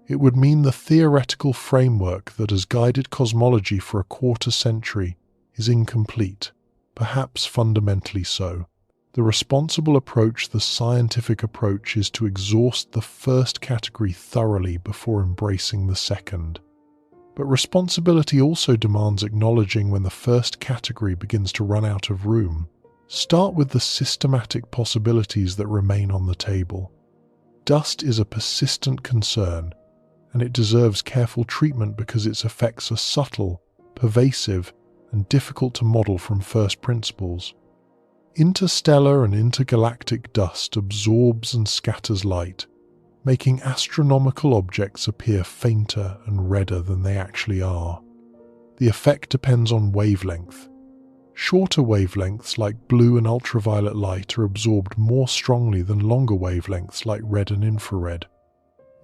It would mean the theoretical framework that has guided cosmology for a quarter century is incomplete, perhaps fundamentally so. The responsible approach, the scientific approach, is to exhaust the first category thoroughly before embracing the second. But responsibility also demands acknowledging when the first category begins to run out of room. Start with the systematic possibilities that remain on the table. Dust is a persistent concern, and it deserves careful treatment because its effects are subtle, pervasive, and difficult to model from first principles. Interstellar and intergalactic dust absorbs and scatters light, making astronomical objects appear fainter and redder than they actually are. The effect depends on wavelength. Shorter wavelengths like blue and ultraviolet light are absorbed more strongly than longer wavelengths like red and infrared.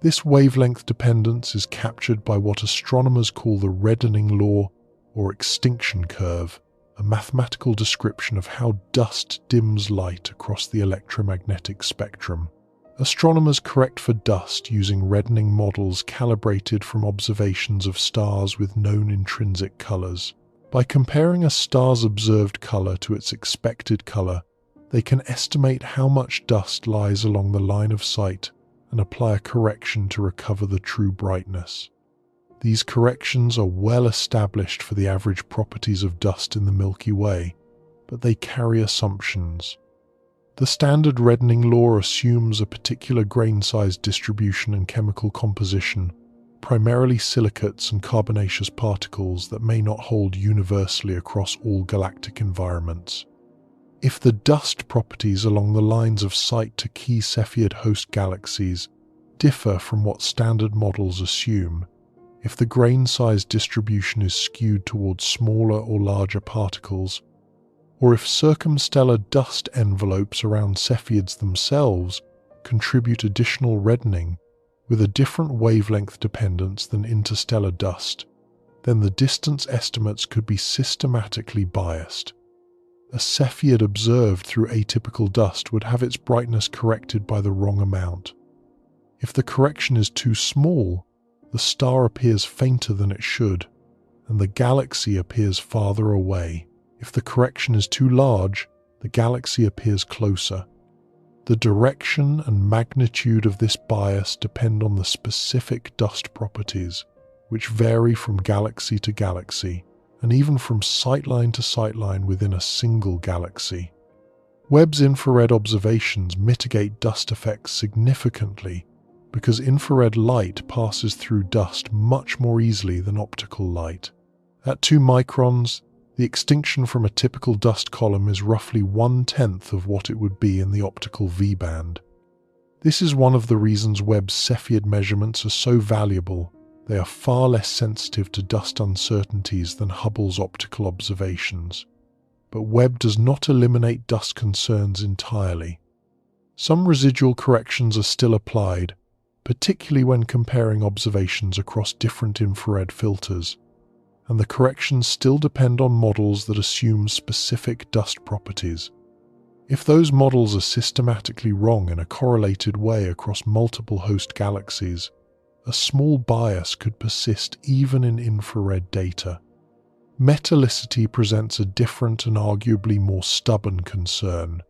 This wavelength dependence is captured by what astronomers call the reddening law or extinction curve, a mathematical description of how dust dims light across the electromagnetic spectrum. Astronomers correct for dust using reddening models calibrated from observations of stars with known intrinsic colors. By comparing a star's observed color to its expected color, they can estimate how much dust lies along the line of sight and apply a correction to recover the true brightness. These corrections are well established for the average properties of dust in the Milky Way, but they carry assumptions. The standard reddening law assumes a particular grain size distribution and chemical composition, primarily silicates and carbonaceous particles that may not hold universally across all galactic environments. If the dust properties along the lines of sight to key Cepheid host galaxies differ from what standard models assume, if the grain size distribution is skewed towards smaller or larger particles, or if circumstellar dust envelopes around Cepheids themselves contribute additional reddening with a different wavelength dependence than interstellar dust, then the distance estimates could be systematically biased. A Cepheid observed through atypical dust would have its brightness corrected by the wrong amount. If the correction is too small, the star appears fainter than it should, and the galaxy appears farther away. If the correction is too large, the galaxy appears closer. The direction and magnitude of this bias depend on the specific dust properties, which vary from galaxy to galaxy, and even from sightline to sightline within a single galaxy. Webb's infrared observations mitigate dust effects significantly because infrared light passes through dust much more easily than optical light. At 2 microns, the extinction from a typical dust column is roughly 1/10 of what it would be in the optical V-band. This is one of the reasons Webb's Cepheid measurements are so valuable. They are far less sensitive to dust uncertainties than Hubble's optical observations. But Webb does not eliminate dust concerns entirely. Some residual corrections are still applied, particularly when comparing observations across different infrared filters, and the corrections still depend on models that assume specific dust properties. If those models are systematically wrong in a correlated way across multiple host galaxies, a small bias could persist even in infrared data. Metallicity presents a different and arguably more stubborn concern.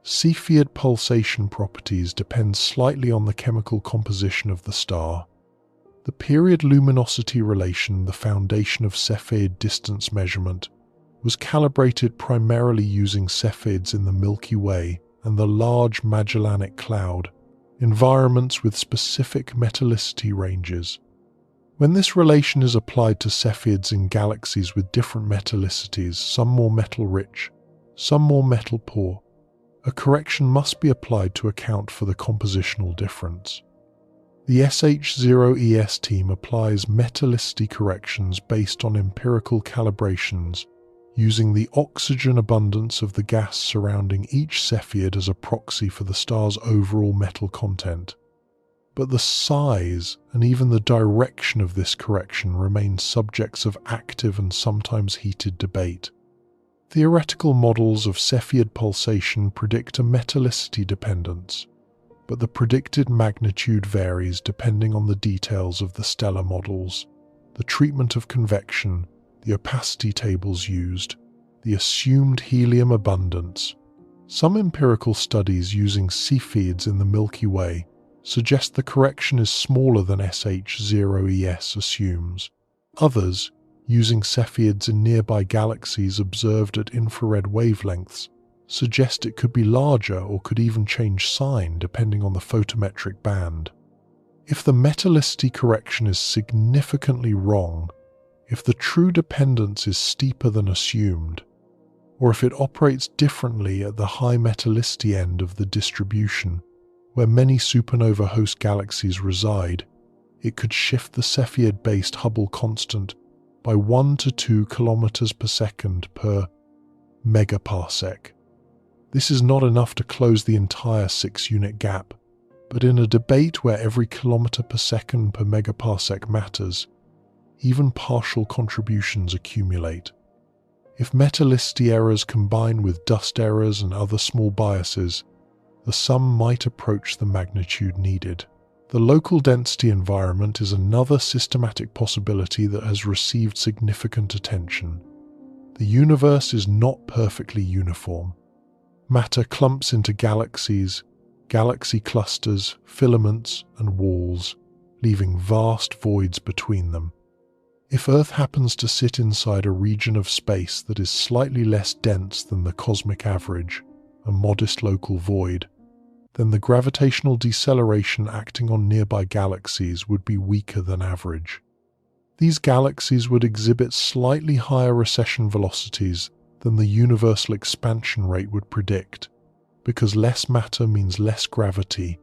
Cepheid pulsation properties depend slightly on the chemical composition of the star. The period luminosity relation, the foundation of Cepheid distance measurement, was calibrated primarily using Cepheids in the Milky Way and the Large Magellanic Cloud, environments with specific metallicity ranges. When this relation is applied to Cepheids in galaxies with different metallicities, some more metal-rich, some more metal-poor, a correction must be applied to account for the compositional difference. The SH0ES team applies metallicity corrections based on empirical calibrations using the oxygen abundance of the gas surrounding each Cepheid as a proxy for the star's overall metal content. But the size and even the direction of this correction remain subjects of active and sometimes heated debate. Theoretical models of Cepheid pulsation predict a metallicity dependence, but the predicted magnitude varies depending on the details of the stellar models, the treatment of convection, the opacity tables used, the assumed helium abundance. Some empirical studies using Cepheids in the Milky Way suggest the correction is smaller than SH0ES assumes. Others, using Cepheids in nearby galaxies observed at infrared wavelengths, suggest it could be larger or could even change sign depending on the photometric band. If the metallicity correction is significantly wrong, if the true dependence is steeper than assumed, or if it operates differently at the high metallicity end of the distribution, where many supernova host galaxies reside, it could shift the Cepheid-based Hubble constant by 1 to 2 kilometers per second per megaparsec. This is not enough to close the entire 6-unit gap, but in a debate where every kilometer per second per megaparsec matters, even partial contributions accumulate. If metallicity errors combine with dust errors and other small biases, the sum might approach the magnitude needed. The local density environment is another systematic possibility that has received significant attention. The universe is not perfectly uniform. Matter clumps into galaxies, galaxy clusters, filaments, and walls, leaving vast voids between them. If Earth happens to sit inside a region of space that is slightly less dense than the cosmic average, a modest local void, then the gravitational deceleration acting on nearby galaxies would be weaker than average. These galaxies would exhibit slightly higher recession velocities than the universal expansion rate would predict, because less matter means less gravity,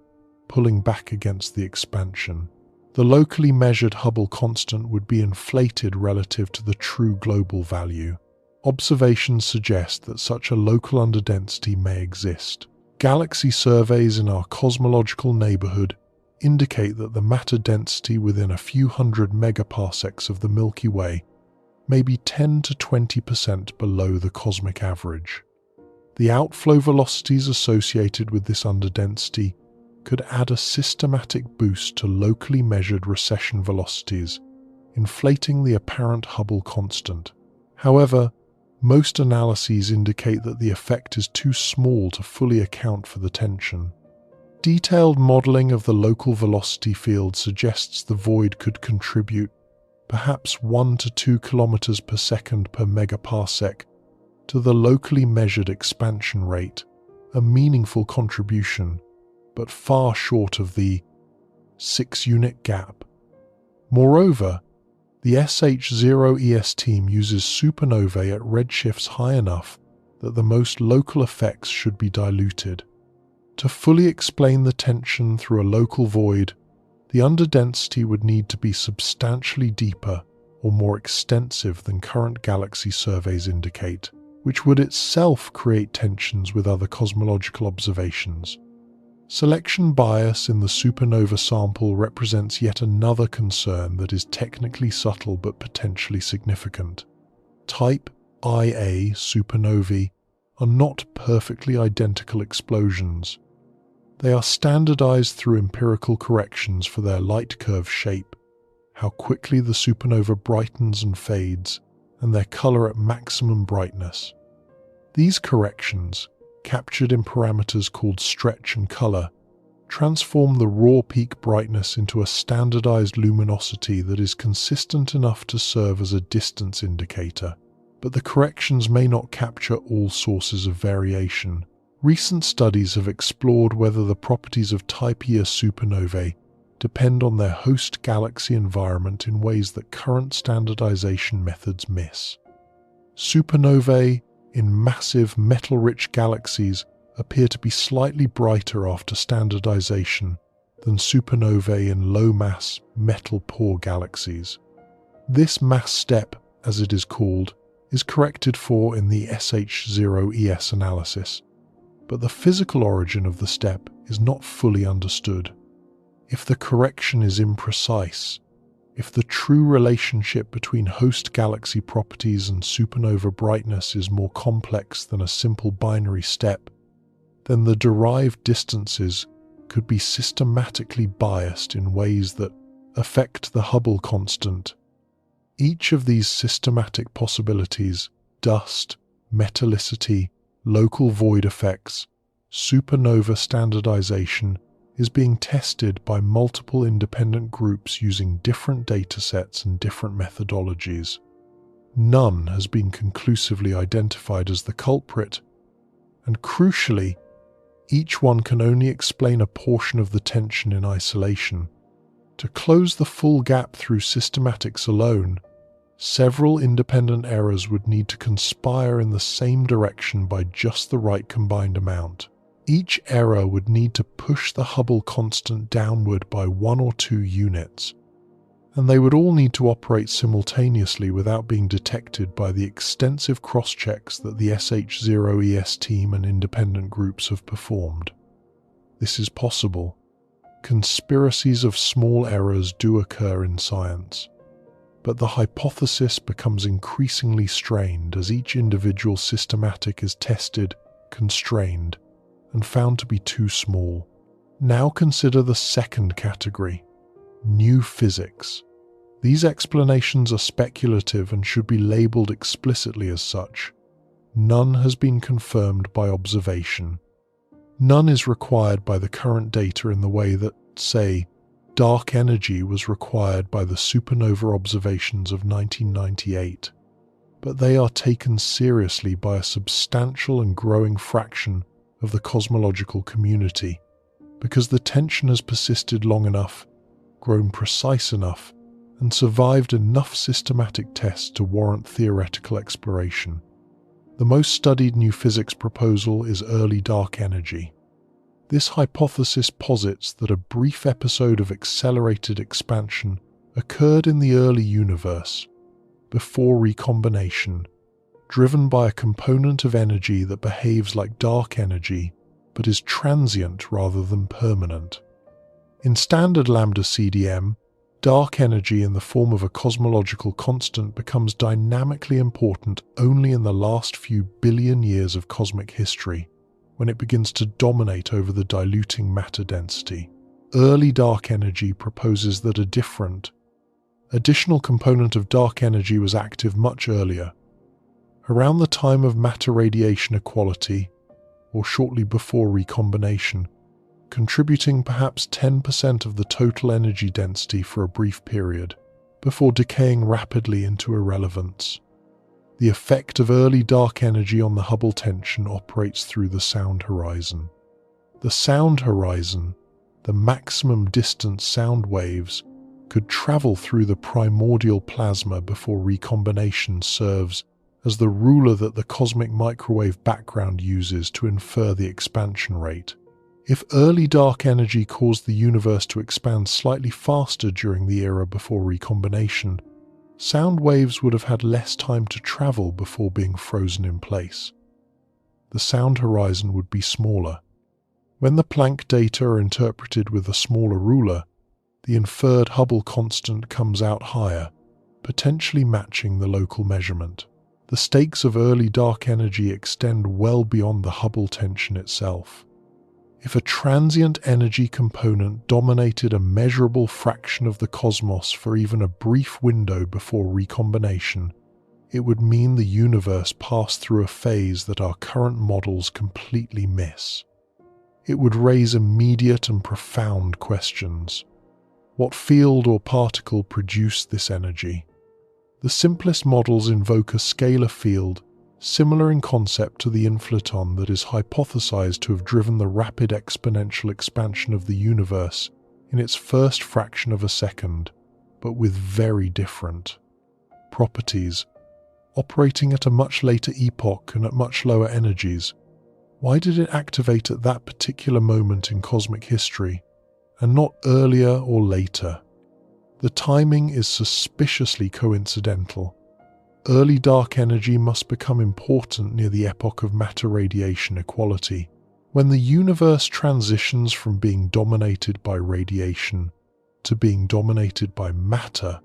pulling back against the expansion. The locally measured Hubble constant would be inflated relative to the true global value. Observations suggest that such a local underdensity may exist. Galaxy surveys in our cosmological neighborhood indicate that the matter density within a few hundred megaparsecs of the Milky Way may be 10 to 20% below the cosmic average. The outflow velocities associated with this underdensity could add a systematic boost to locally measured recession velocities, inflating the apparent Hubble constant. However, most analyses indicate that the effect is too small to fully account for the tension. Detailed modeling of the local velocity field suggests the void could contribute perhaps 1 to 2 kilometers per second per megaparsec to the locally measured expansion rate, a meaningful contribution, but far short of the 6-unit gap. Moreover, the SH0ES team uses supernovae at redshifts high enough that the most local effects should be diluted. To fully explain the tension through a local void, the underdensity would need to be substantially deeper or more extensive than current galaxy surveys indicate, which would itself create tensions with other cosmological observations. Selection bias in the supernova sample represents yet another concern that is technically subtle but potentially significant. Type Ia supernovae are not perfectly identical explosions. They are standardized through empirical corrections for their light curve shape, how quickly the supernova brightens and fades, and their color at maximum brightness. These corrections, captured in parameters called stretch and color, transform the raw peak brightness into a standardized luminosity that is consistent enough to serve as a distance indicator. But the corrections may not capture all sources of variation. Recent studies have explored whether the properties of Type Ia supernovae depend on their host galaxy environment in ways that current standardization methods miss. Supernovae in massive metal-rich galaxies appear to be slightly brighter after standardization than supernovae in low-mass, metal-poor galaxies. This mass step, as it is called, is corrected for in the SH0ES analysis, but the physical origin of the step is not fully understood. If the correction is imprecise, if the true relationship between host galaxy properties and supernova brightness is more complex than a simple binary step, then the derived distances could be systematically biased in ways that affect the Hubble constant. Each of these systematic possibilities, dust, metallicity, local void effects, supernova standardization, is being tested by multiple independent groups using different datasets and different methodologies. None has been conclusively identified as the culprit, and crucially, each one can only explain a portion of the tension in isolation. To close the full gap through systematics alone, several independent errors would need to conspire in the same direction by just the right combined amount. Each error would need to push the Hubble constant downward by 1 or 2 units, and they would all need to operate simultaneously without being detected by the extensive cross-checks that the SH0ES team and independent groups have performed. This is possible. Conspiracies of small errors do occur in science, but the hypothesis becomes increasingly strained as each individual systematic is tested, constrained, and found to be too small. Now consider the second category, new physics. These explanations are speculative and should be labeled explicitly as such. None has been confirmed by observation. None is required by the current data in the way that, say, dark energy was required by the supernova observations of 1998. But they are taken seriously by a substantial and growing fraction of the cosmological community, because the tension has persisted long enough, grown precise enough, and survived enough systematic tests to warrant theoretical exploration. The most studied new physics proposal is early dark energy. This hypothesis posits that a brief episode of accelerated expansion occurred in the early universe, before recombination, driven by a component of energy that behaves like dark energy, but is transient rather than permanent. In standard lambda CDM, dark energy in the form of a cosmological constant becomes dynamically important only in the last few billion years of cosmic history, when it begins to dominate over the diluting matter density. Early dark energy proposes that a different, additional component of dark energy was active much earlier, around the time of matter-radiation equality, or shortly before recombination, contributing perhaps 10% of the total energy density for a brief period, before decaying rapidly into irrelevance. The effect of early dark energy on the Hubble tension operates through the sound horizon. The sound horizon, the maximum distance sound waves, could travel through the primordial plasma before recombination serves as the ruler that the cosmic microwave background uses to infer the expansion rate. If early dark energy caused the universe to expand slightly faster during the era before recombination, sound waves would have had less time to travel before being frozen in place. The sound horizon would be smaller. When the Planck data are interpreted with a smaller ruler, the inferred Hubble constant comes out higher, potentially matching the local measurement. The stakes of early dark energy extend well beyond the Hubble tension itself. If a transient energy component dominated a measurable fraction of the cosmos for even a brief window before recombination, it would mean the universe passed through a phase that our current models completely miss. It would raise immediate and profound questions. What field or particle produced this energy? The simplest models invoke a scalar field, similar in concept to the inflaton that is hypothesized to have driven the rapid exponential expansion of the universe in its first fraction of a second, but with very different properties, operating at a much later epoch and at much lower energies. Why did it activate at that particular moment in cosmic history, and not earlier or later? The timing is suspiciously coincidental. Early dark energy must become important near the epoch of matter-radiation equality, when the universe transitions from being dominated by radiation to being dominated by matter.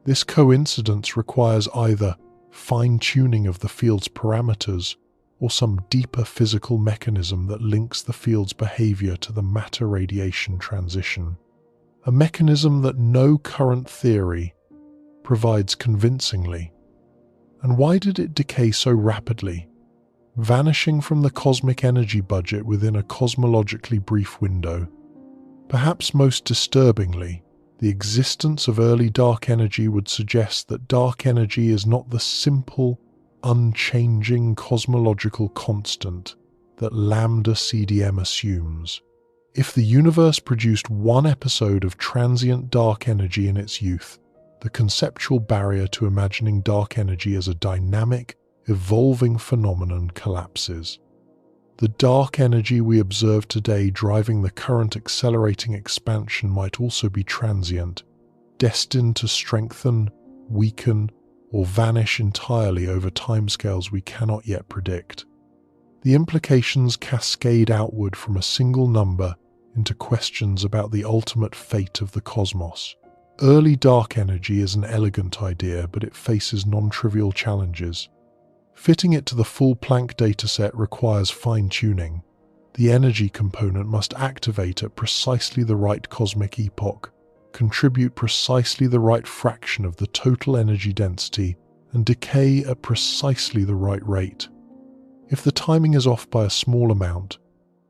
This coincidence requires either fine-tuning of the field's parameters or some deeper physical mechanism that links the field's behavior to the matter-radiation transition. A mechanism that no current theory provides convincingly. And why did it decay so rapidly, vanishing from the cosmic energy budget within a cosmologically brief window? Perhaps most disturbingly, the existence of early dark energy would suggest that dark energy is not the simple, unchanging cosmological constant that lambda CDM assumes. If the universe produced one episode of transient dark energy in its youth, the conceptual barrier to imagining dark energy as a dynamic, evolving phenomenon collapses. The dark energy we observe today driving the current accelerating expansion might also be transient, destined to strengthen, weaken, or vanish entirely over timescales we cannot yet predict. The implications cascade outward from a single number into questions about the ultimate fate of the cosmos. Early dark energy is an elegant idea, but it faces non-trivial challenges. Fitting it to the full Planck dataset requires fine-tuning. The energy component must activate at precisely the right cosmic epoch, contribute precisely the right fraction of the total energy density, and decay at precisely the right rate. If the timing is off by a small amount,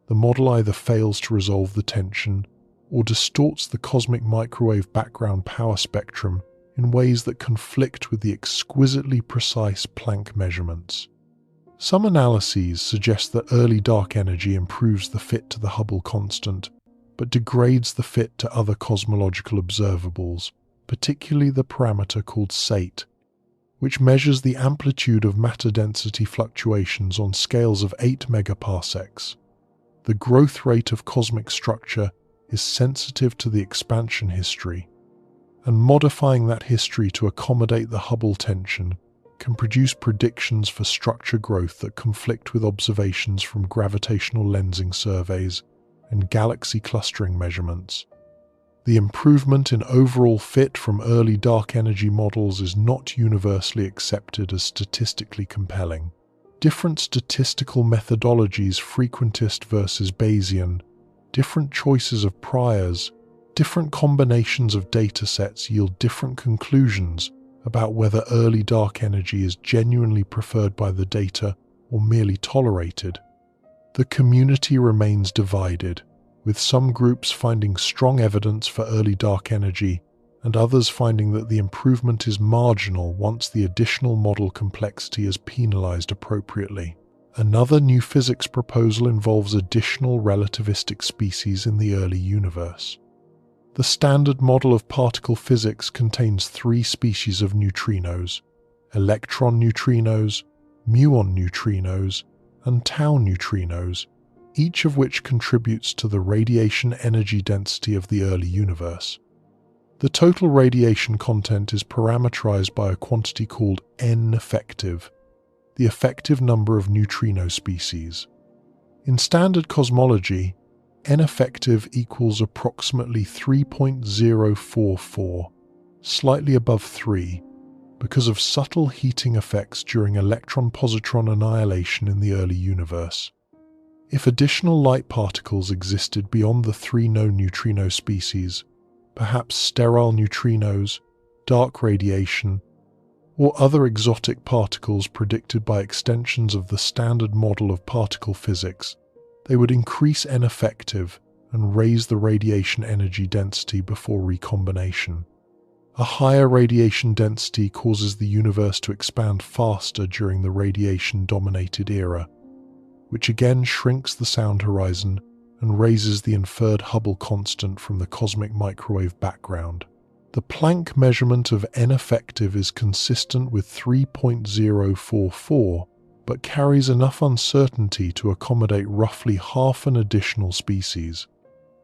the model either fails to resolve the tension or distorts the cosmic microwave background power spectrum in ways that conflict with the exquisitely precise Planck measurements. Some analyses suggest that early dark energy improves the fit to the Hubble constant, but degrades the fit to other cosmological observables, particularly the parameter called SATE, which measures the amplitude of matter density fluctuations on scales of 8 megaparsecs. The growth rate of cosmic structure is sensitive to the expansion history, and modifying that history to accommodate the Hubble tension can produce predictions for structure growth that conflict with observations from gravitational lensing surveys and galaxy clustering measurements. The improvement in overall fit from early dark energy models is not universally accepted as statistically compelling. Different statistical methodologies, frequentist versus Bayesian, different choices of priors, different combinations of datasets yield different conclusions about whether early dark energy is genuinely preferred by the data or merely tolerated. The community remains divided, with some groups finding strong evidence for early dark energy and others finding that the improvement is marginal once the additional model complexity is penalized appropriately. Another new physics proposal involves additional relativistic species in the early universe. The standard model of particle physics contains 3 species of neutrinos: electron neutrinos, muon neutrinos, and tau neutrinos, each of which contributes to the radiation energy density of the early universe. The total radiation content is parameterized by a quantity called N effective, the effective number of neutrino species. In standard cosmology, N effective equals approximately 3.044, slightly above 3, because of subtle heating effects during electron-positron annihilation in the early universe. If additional light particles existed beyond the 3 known neutrino species, perhaps sterile neutrinos, dark radiation, or other exotic particles predicted by extensions of the standard model of particle physics, they would increase N effective and raise the radiation energy density before recombination. A higher radiation density causes the universe to expand faster during the radiation-dominated era, which again shrinks the sound horizon and raises the inferred Hubble constant from the cosmic microwave background. The Planck measurement of N effective is consistent with 3.044, but carries enough uncertainty to accommodate roughly half an additional species.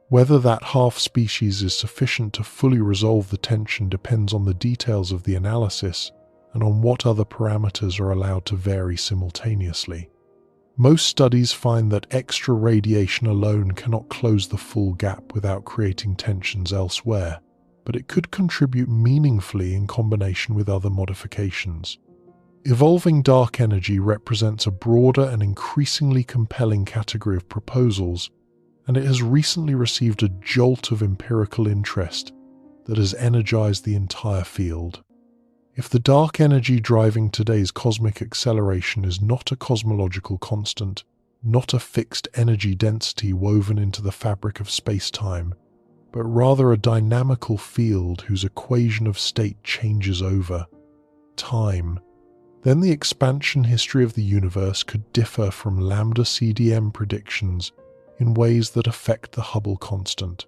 Whether that half species is sufficient to fully resolve the tension depends on the details of the analysis and on what other parameters are allowed to vary simultaneously. Most studies find that extra radiation alone cannot close the full gap without creating tensions elsewhere, but it could contribute meaningfully in combination with other modifications. Evolving dark energy represents a broader and increasingly compelling category of proposals, and it has recently received a jolt of empirical interest that has energized the entire field. If the dark energy driving today's cosmic acceleration is not a cosmological constant, not a fixed energy density woven into the fabric of space-time, but rather a dynamical field whose equation of state changes over time, then the expansion history of the universe could differ from lambda CDM predictions in ways that affect the Hubble constant.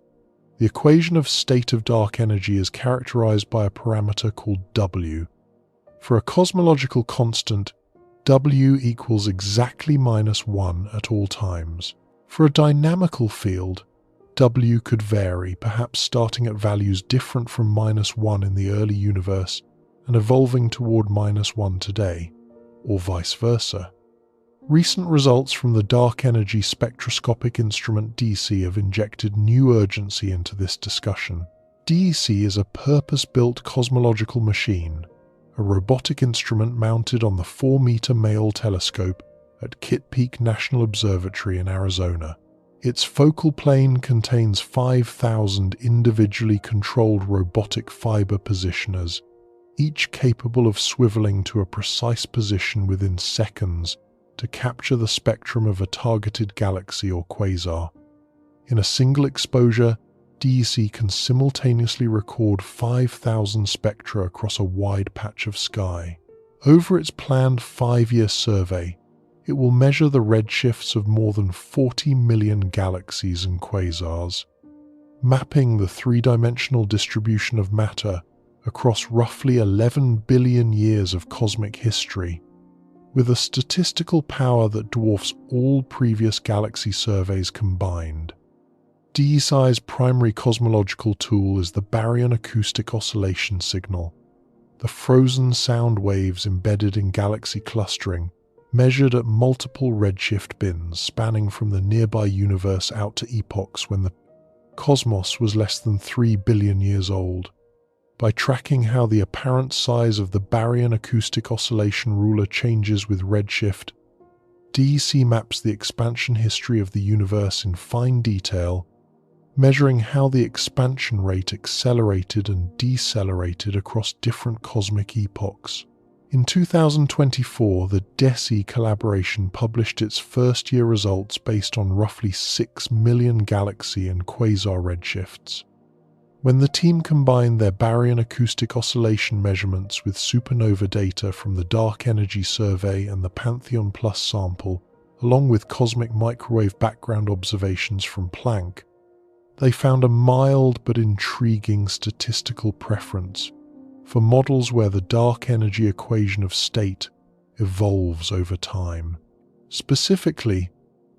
The equation of state of dark energy is characterized by a parameter called W. For a cosmological constant, W equals exactly -1 at all times. For a dynamical field, W could vary, perhaps starting at values different from -1 in the early universe and evolving toward -1 today, or vice versa. Recent results from the Dark Energy Spectroscopic Instrument DESI have injected new urgency into this discussion. DESI is a purpose-built cosmological machine, a robotic instrument mounted on the 4-meter Mayall telescope at Kitt Peak National Observatory in Arizona. Its focal plane contains 5,000 individually controlled robotic fiber positioners, each capable of swiveling to a precise position within seconds to capture the spectrum of a targeted galaxy or quasar. In a single exposure, DESI can simultaneously record 5,000 spectra across a wide patch of sky. Over its planned 5-year survey, it will measure the redshifts of more than 40 million galaxies and quasars, mapping the three-dimensional distribution of matter across roughly 11 billion years of cosmic history, with a statistical power that dwarfs all previous galaxy surveys combined. DESI's primary cosmological tool is the baryon acoustic oscillation signal, the frozen sound waves embedded in galaxy clustering, measured at multiple redshift bins spanning from the nearby universe out to epochs when the cosmos was less than 3 billion years old. By tracking how the apparent size of the baryon acoustic oscillation ruler changes with redshift, DESI maps the expansion history of the universe in fine detail, measuring how the expansion rate accelerated and decelerated across different cosmic epochs. In 2024, the DESI collaboration published its first-year results based on roughly 6 million galaxy and quasar redshifts. When the team combined their baryon acoustic oscillation measurements with supernova data from the Dark Energy Survey and the Pantheon Plus sample, along with cosmic microwave background observations from Planck, they found a mild but intriguing statistical preference for models where the dark energy equation of state evolves over time. Specifically,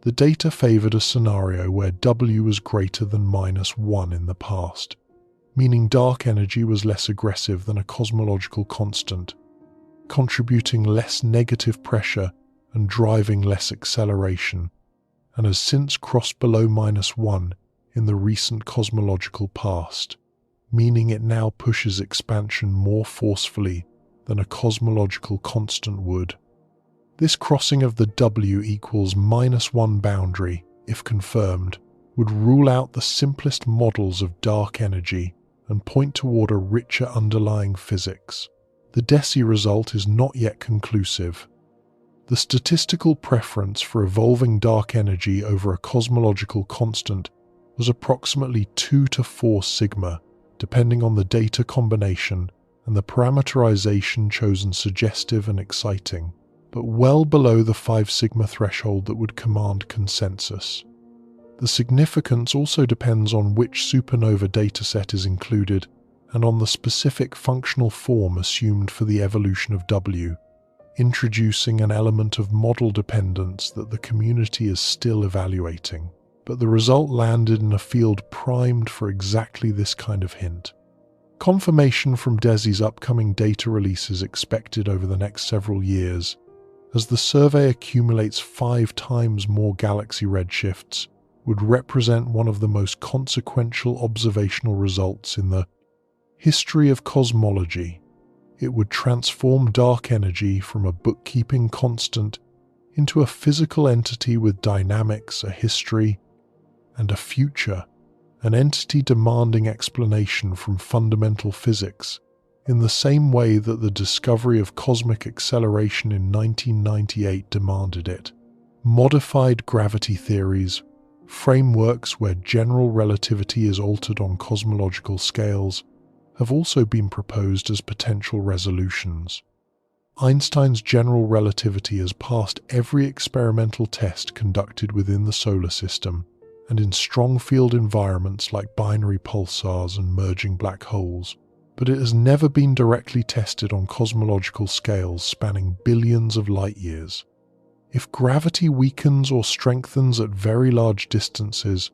the data favored a scenario where W was greater than -1 in the past, meaning dark energy was less aggressive than a cosmological constant, contributing less negative pressure and driving less acceleration, and has since crossed below -1 in the recent cosmological past, meaning it now pushes expansion more forcefully than a cosmological constant would. This crossing of the W equals -1 boundary, if confirmed, would rule out the simplest models of dark energy and point toward a richer underlying physics. The DESI result is not yet conclusive. The statistical preference for evolving dark energy over a cosmological constant was approximately 2 to 4 sigma, depending on the data combination, and the parameterization chosen suggestive and exciting, but well below the 5 sigma threshold that would command consensus. The significance also depends on which supernova dataset is included and on the specific functional form assumed for the evolution of W, introducing an element of model dependence that the community is still evaluating. But the result landed in a field primed for exactly this kind of hint. Confirmation from DESI's upcoming data release is expected over the next several years, as the survey accumulates 5 times more galaxy redshifts, would represent one of the most consequential observational results in the history of cosmology. It would transform dark energy from a bookkeeping constant into a physical entity with dynamics, a history, and a future, an entity demanding explanation from fundamental physics, in the same way that the discovery of cosmic acceleration in 1998 demanded it. Modified gravity theories, frameworks where general relativity is altered on cosmological scales, have also been proposed as potential resolutions. Einstein's general relativity has passed every experimental test conducted within the solar system and in strong field environments like binary pulsars and merging black holes, but it has never been directly tested on cosmological scales spanning billions of light years. If gravity weakens or strengthens at very large distances,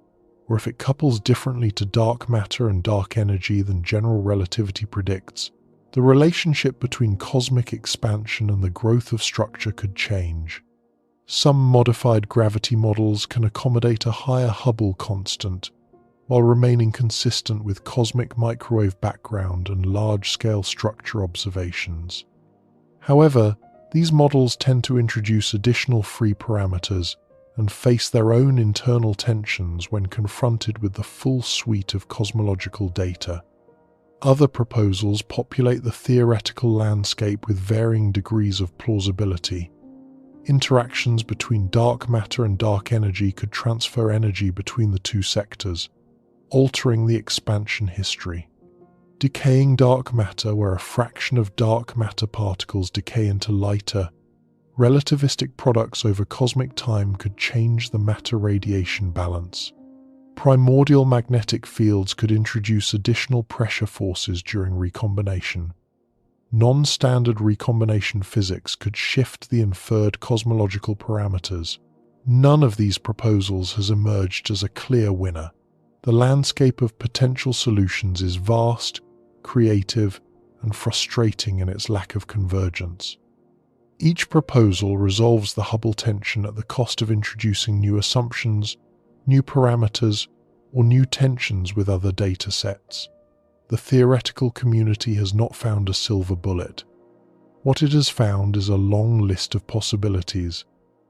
or if it couples differently to dark matter and dark energy than general relativity predicts, the relationship between cosmic expansion and the growth of structure could change. Some modified gravity models can accommodate a higher Hubble constant, while remaining consistent with cosmic microwave background and large-scale structure observations. However, these models tend to introduce additional free parameters and face their own internal tensions when confronted with the full suite of cosmological data. Other proposals populate the theoretical landscape with varying degrees of plausibility. Interactions between dark matter and dark energy could transfer energy between the two sectors, altering the expansion history. Decaying dark matter, where a fraction of dark matter particles decay into lighter, relativistic products over cosmic time, could change the matter-radiation balance. Primordial magnetic fields could introduce additional pressure forces during recombination. Non-standard recombination physics could shift the inferred cosmological parameters. None of these proposals has emerged as a clear winner. The landscape of potential solutions is vast, creative, and frustrating in its lack of convergence. Each proposal resolves the Hubble tension at the cost of introducing new assumptions, new parameters, or new tensions with other data sets. The theoretical community has not found a silver bullet. What it has found is a long list of possibilities,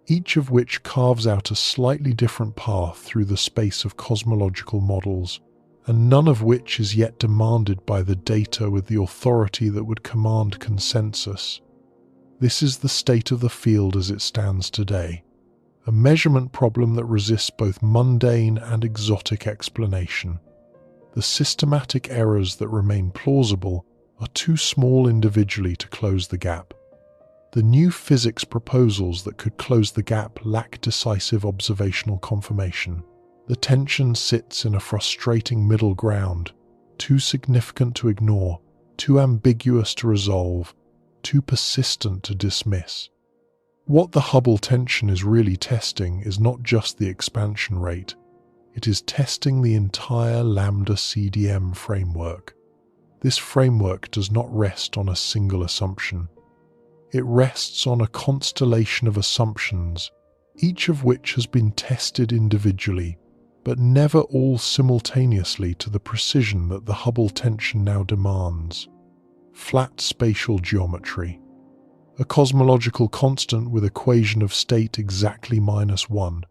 each of which carves out a slightly different path through the space of cosmological models, and none of which is yet demanded by the data with the authority that would command consensus. This is the state of the field as it stands today, a measurement problem that resists both mundane and exotic explanation. The systematic errors that remain plausible are too small individually to close the gap. The new physics proposals that could close the gap lack decisive observational confirmation. The tension sits in a frustrating middle ground, too significant to ignore, too ambiguous to resolve, too persistent to dismiss. What the Hubble tension is really testing is not just the expansion rate, it is testing the entire lambda CDM framework. This framework does not rest on a single assumption. It rests on a constellation of assumptions, each of which has been tested individually, but never all simultaneously to the precision that the Hubble tension now demands. Flat spatial geometry. A cosmological constant with equation of state exactly -1.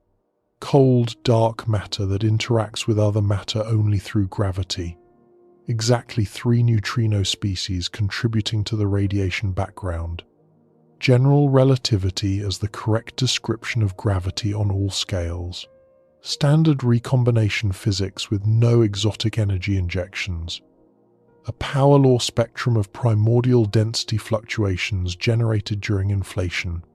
Cold, dark matter that interacts with other matter only through gravity. Exactly 3 neutrino species contributing to the radiation background. General relativity as the correct description of gravity on all scales. Standard recombination physics with no exotic energy injections. A power law spectrum of primordial density fluctuations generated during inflation.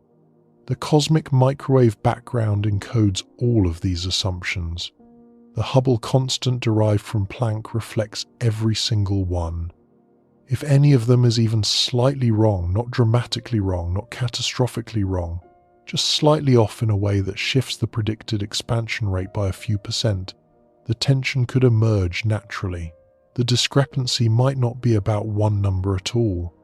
The cosmic microwave background encodes all of these assumptions. The Hubble constant derived from Planck reflects every single one. If any of them is even slightly wrong, not dramatically wrong, not catastrophically wrong, just slightly off in a way that shifts the predicted expansion rate by a few %, the tension could emerge naturally. The discrepancy might not be about one number at all.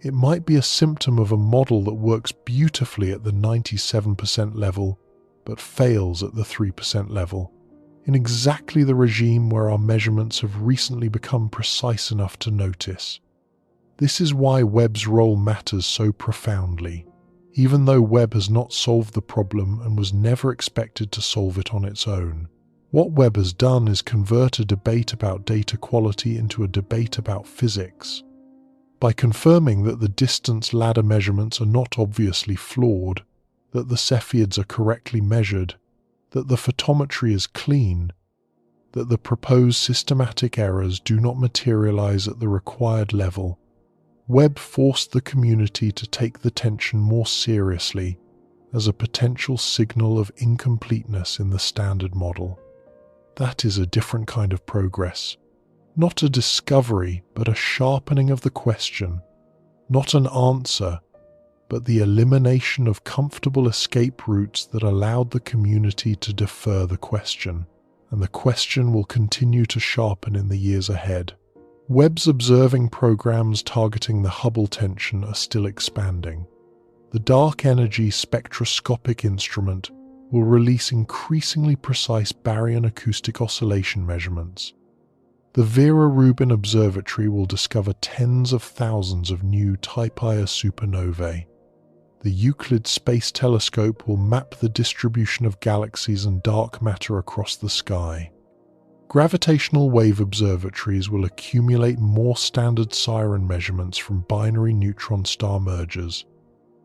It might be a symptom of a model that works beautifully at the 97% level, but fails at the 3% level, in exactly the regime where our measurements have recently become precise enough to notice. This is why Webb's role matters so profoundly, even though Webb has not solved the problem and was never expected to solve it on its own. What Webb has done is convert a debate about data quality into a debate about physics. By confirming that the distance ladder measurements are not obviously flawed, that the Cepheids are correctly measured, that the photometry is clean, that the proposed systematic errors do not materialize at the required level, Webb forced the community to take the tension more seriously as a potential signal of incompleteness in the standard model. That is a different kind of progress. Not a discovery, but a sharpening of the question. Not an answer, but the elimination of comfortable escape routes that allowed the community to defer the question. And the question will continue to sharpen in the years ahead. Webb's observing programs targeting the Hubble tension are still expanding. The dark energy spectroscopic instrument will release increasingly precise baryon acoustic oscillation measurements. The Vera Rubin Observatory will discover tens of thousands of new Type Ia supernovae. The Euclid Space Telescope will map the distribution of galaxies and dark matter across the sky. Gravitational wave observatories will accumulate more standard siren measurements from binary neutron star mergers.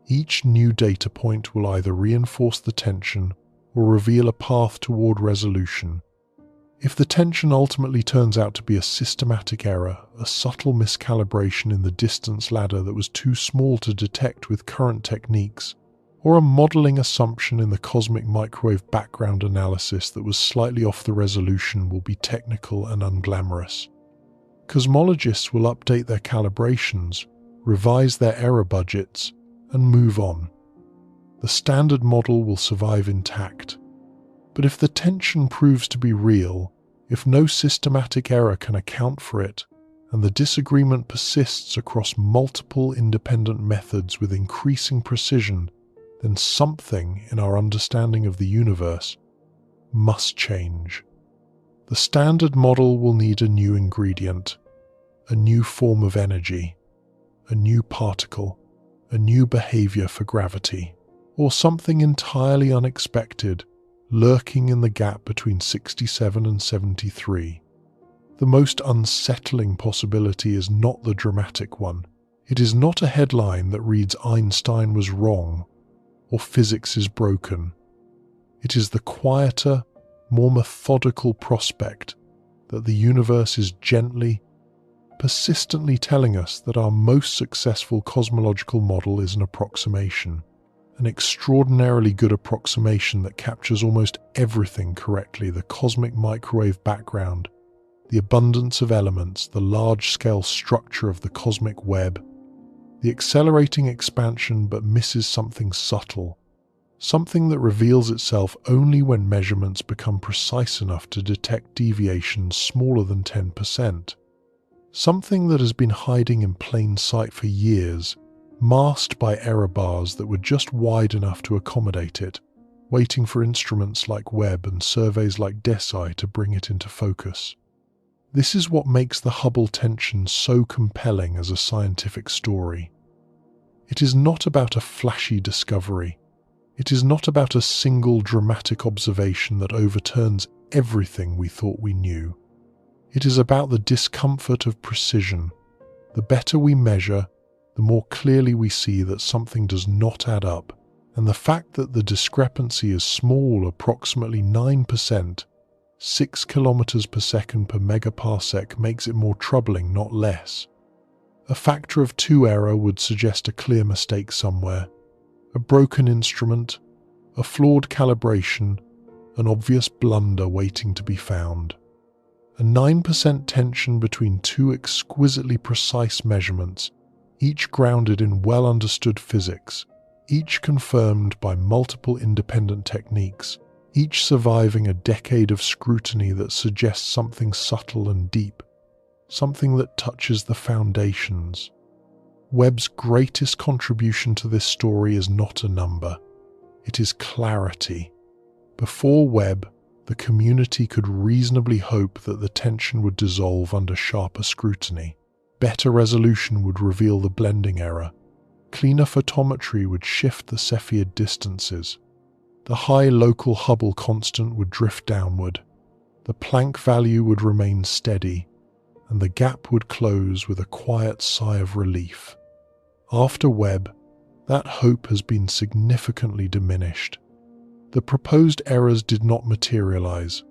Each new data point will either reinforce the tension or reveal a path toward resolution. If the tension ultimately turns out to be a systematic error, a subtle miscalibration in the distance ladder that was too small to detect with current techniques, or a modeling assumption in the cosmic microwave background analysis that was slightly off the resolution, will be technical and unglamorous. Cosmologists will update their calibrations, revise their error budgets, and move on. The standard model will survive intact. But if the tension proves to be real, if no systematic error can account for it, and the disagreement persists across multiple independent methods with increasing precision, then something in our understanding of the universe must change. The standard model will need a new ingredient, a new form of energy, a new particle, a new behavior for gravity, or something entirely unexpected, lurking in the gap between 67 and 73. The most unsettling possibility is not the dramatic one. It is not a headline that reads "Einstein was wrong" or "physics is broken." It is the quieter, more methodical prospect that the universe is gently, persistently telling us that our most successful cosmological model is an approximation. An extraordinarily good approximation that captures almost everything correctly: the cosmic microwave background, the abundance of elements, the large-scale structure of the cosmic web, the accelerating expansion, but misses something subtle, something that reveals itself only when measurements become precise enough to detect deviations smaller than 10%. Something that has been hiding in plain sight for years, masked by error bars that were just wide enough to accommodate it, waiting for instruments like Webb and surveys like DESI to bring it into focus. This is what makes the Hubble tension so compelling as a scientific story. It is not about a flashy discovery. It is not about a single dramatic observation that overturns everything we thought we knew. It is about the discomfort of precision. The better we measure, the more clearly we see that something does not add up, and the fact that the discrepancy is small, approximately 9%, 6 kilometers per second per megaparsec, makes it more troubling, not less. A factor of 2 error would suggest a clear mistake somewhere, a broken instrument, a flawed calibration, an obvious blunder waiting to be found. A 9% tension between two exquisitely precise measurements, each grounded in well-understood physics, each confirmed by multiple independent techniques, each surviving a decade of scrutiny that suggests something subtle and deep. something that touches the foundations. Webb's greatest contribution to this story is not a number. It is clarity. Before Webb, the community could reasonably hope that the tension would dissolve under sharper scrutiny. Better resolution would reveal the blending error. Cleaner photometry would shift the Cepheid distances. The high local Hubble constant would drift downward. The Planck value would remain steady, and the gap would close with a quiet sigh of relief. After Webb, that hope has been significantly diminished. The proposed errors did not materialize.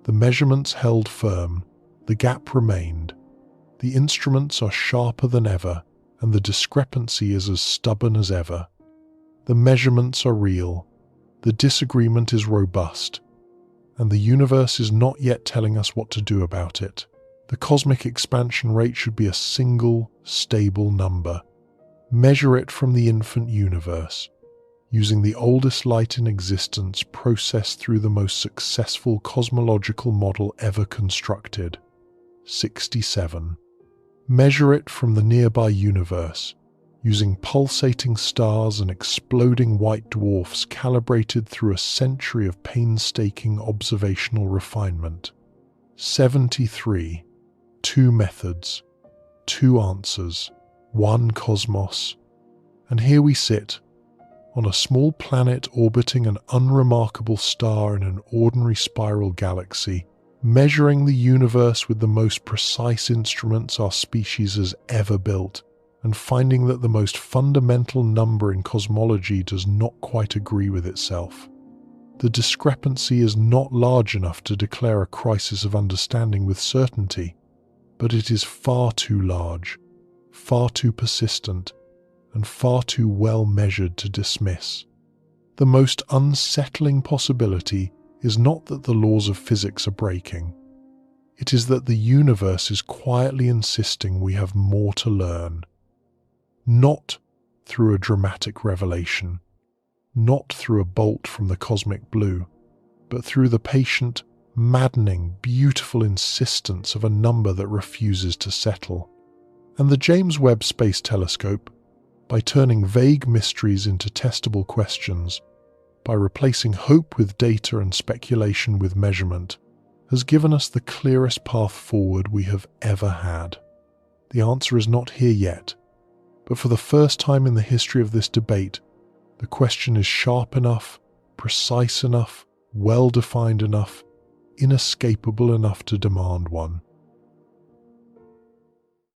The measurements held firm. The gap remained. The instruments are sharper than ever, and the discrepancy is as stubborn as ever. The measurements are real. The disagreement is robust. And the universe is not yet telling us what to do about it. The cosmic expansion rate should be a single, stable number. Measure it from the infant universe, using the oldest light in existence processed through the most successful cosmological model ever constructed. 67. Measure it from the nearby universe, using pulsating stars and exploding white dwarfs calibrated through a century of painstaking observational refinement. 73. 2 methods, 2 answers, 1 cosmos. And here we sit, on a small planet orbiting an unremarkable star in an ordinary spiral galaxy, measuring the universe with the most precise instruments our species has ever built, and finding that the most fundamental number in cosmology does not quite agree with itself. The discrepancy is not large enough to declare a crisis of understanding with certainty, but it is far too large, far too persistent, and far too well measured to dismiss. The most unsettling possibility is not that the laws of physics are breaking. It is that the universe is quietly insisting we have more to learn. Not through a dramatic revelation, not through a bolt from the cosmic blue, but through the patient, maddening, beautiful insistence of a number that refuses to settle. And the James Webb Space Telescope, by turning vague mysteries into testable questions, by replacing hope with data and speculation with measurement, has given us the clearest path forward we have ever had. The answer is not here yet, but for the first time in the history of this debate, the question is sharp enough, precise enough, well-defined enough, inescapable enough to demand one.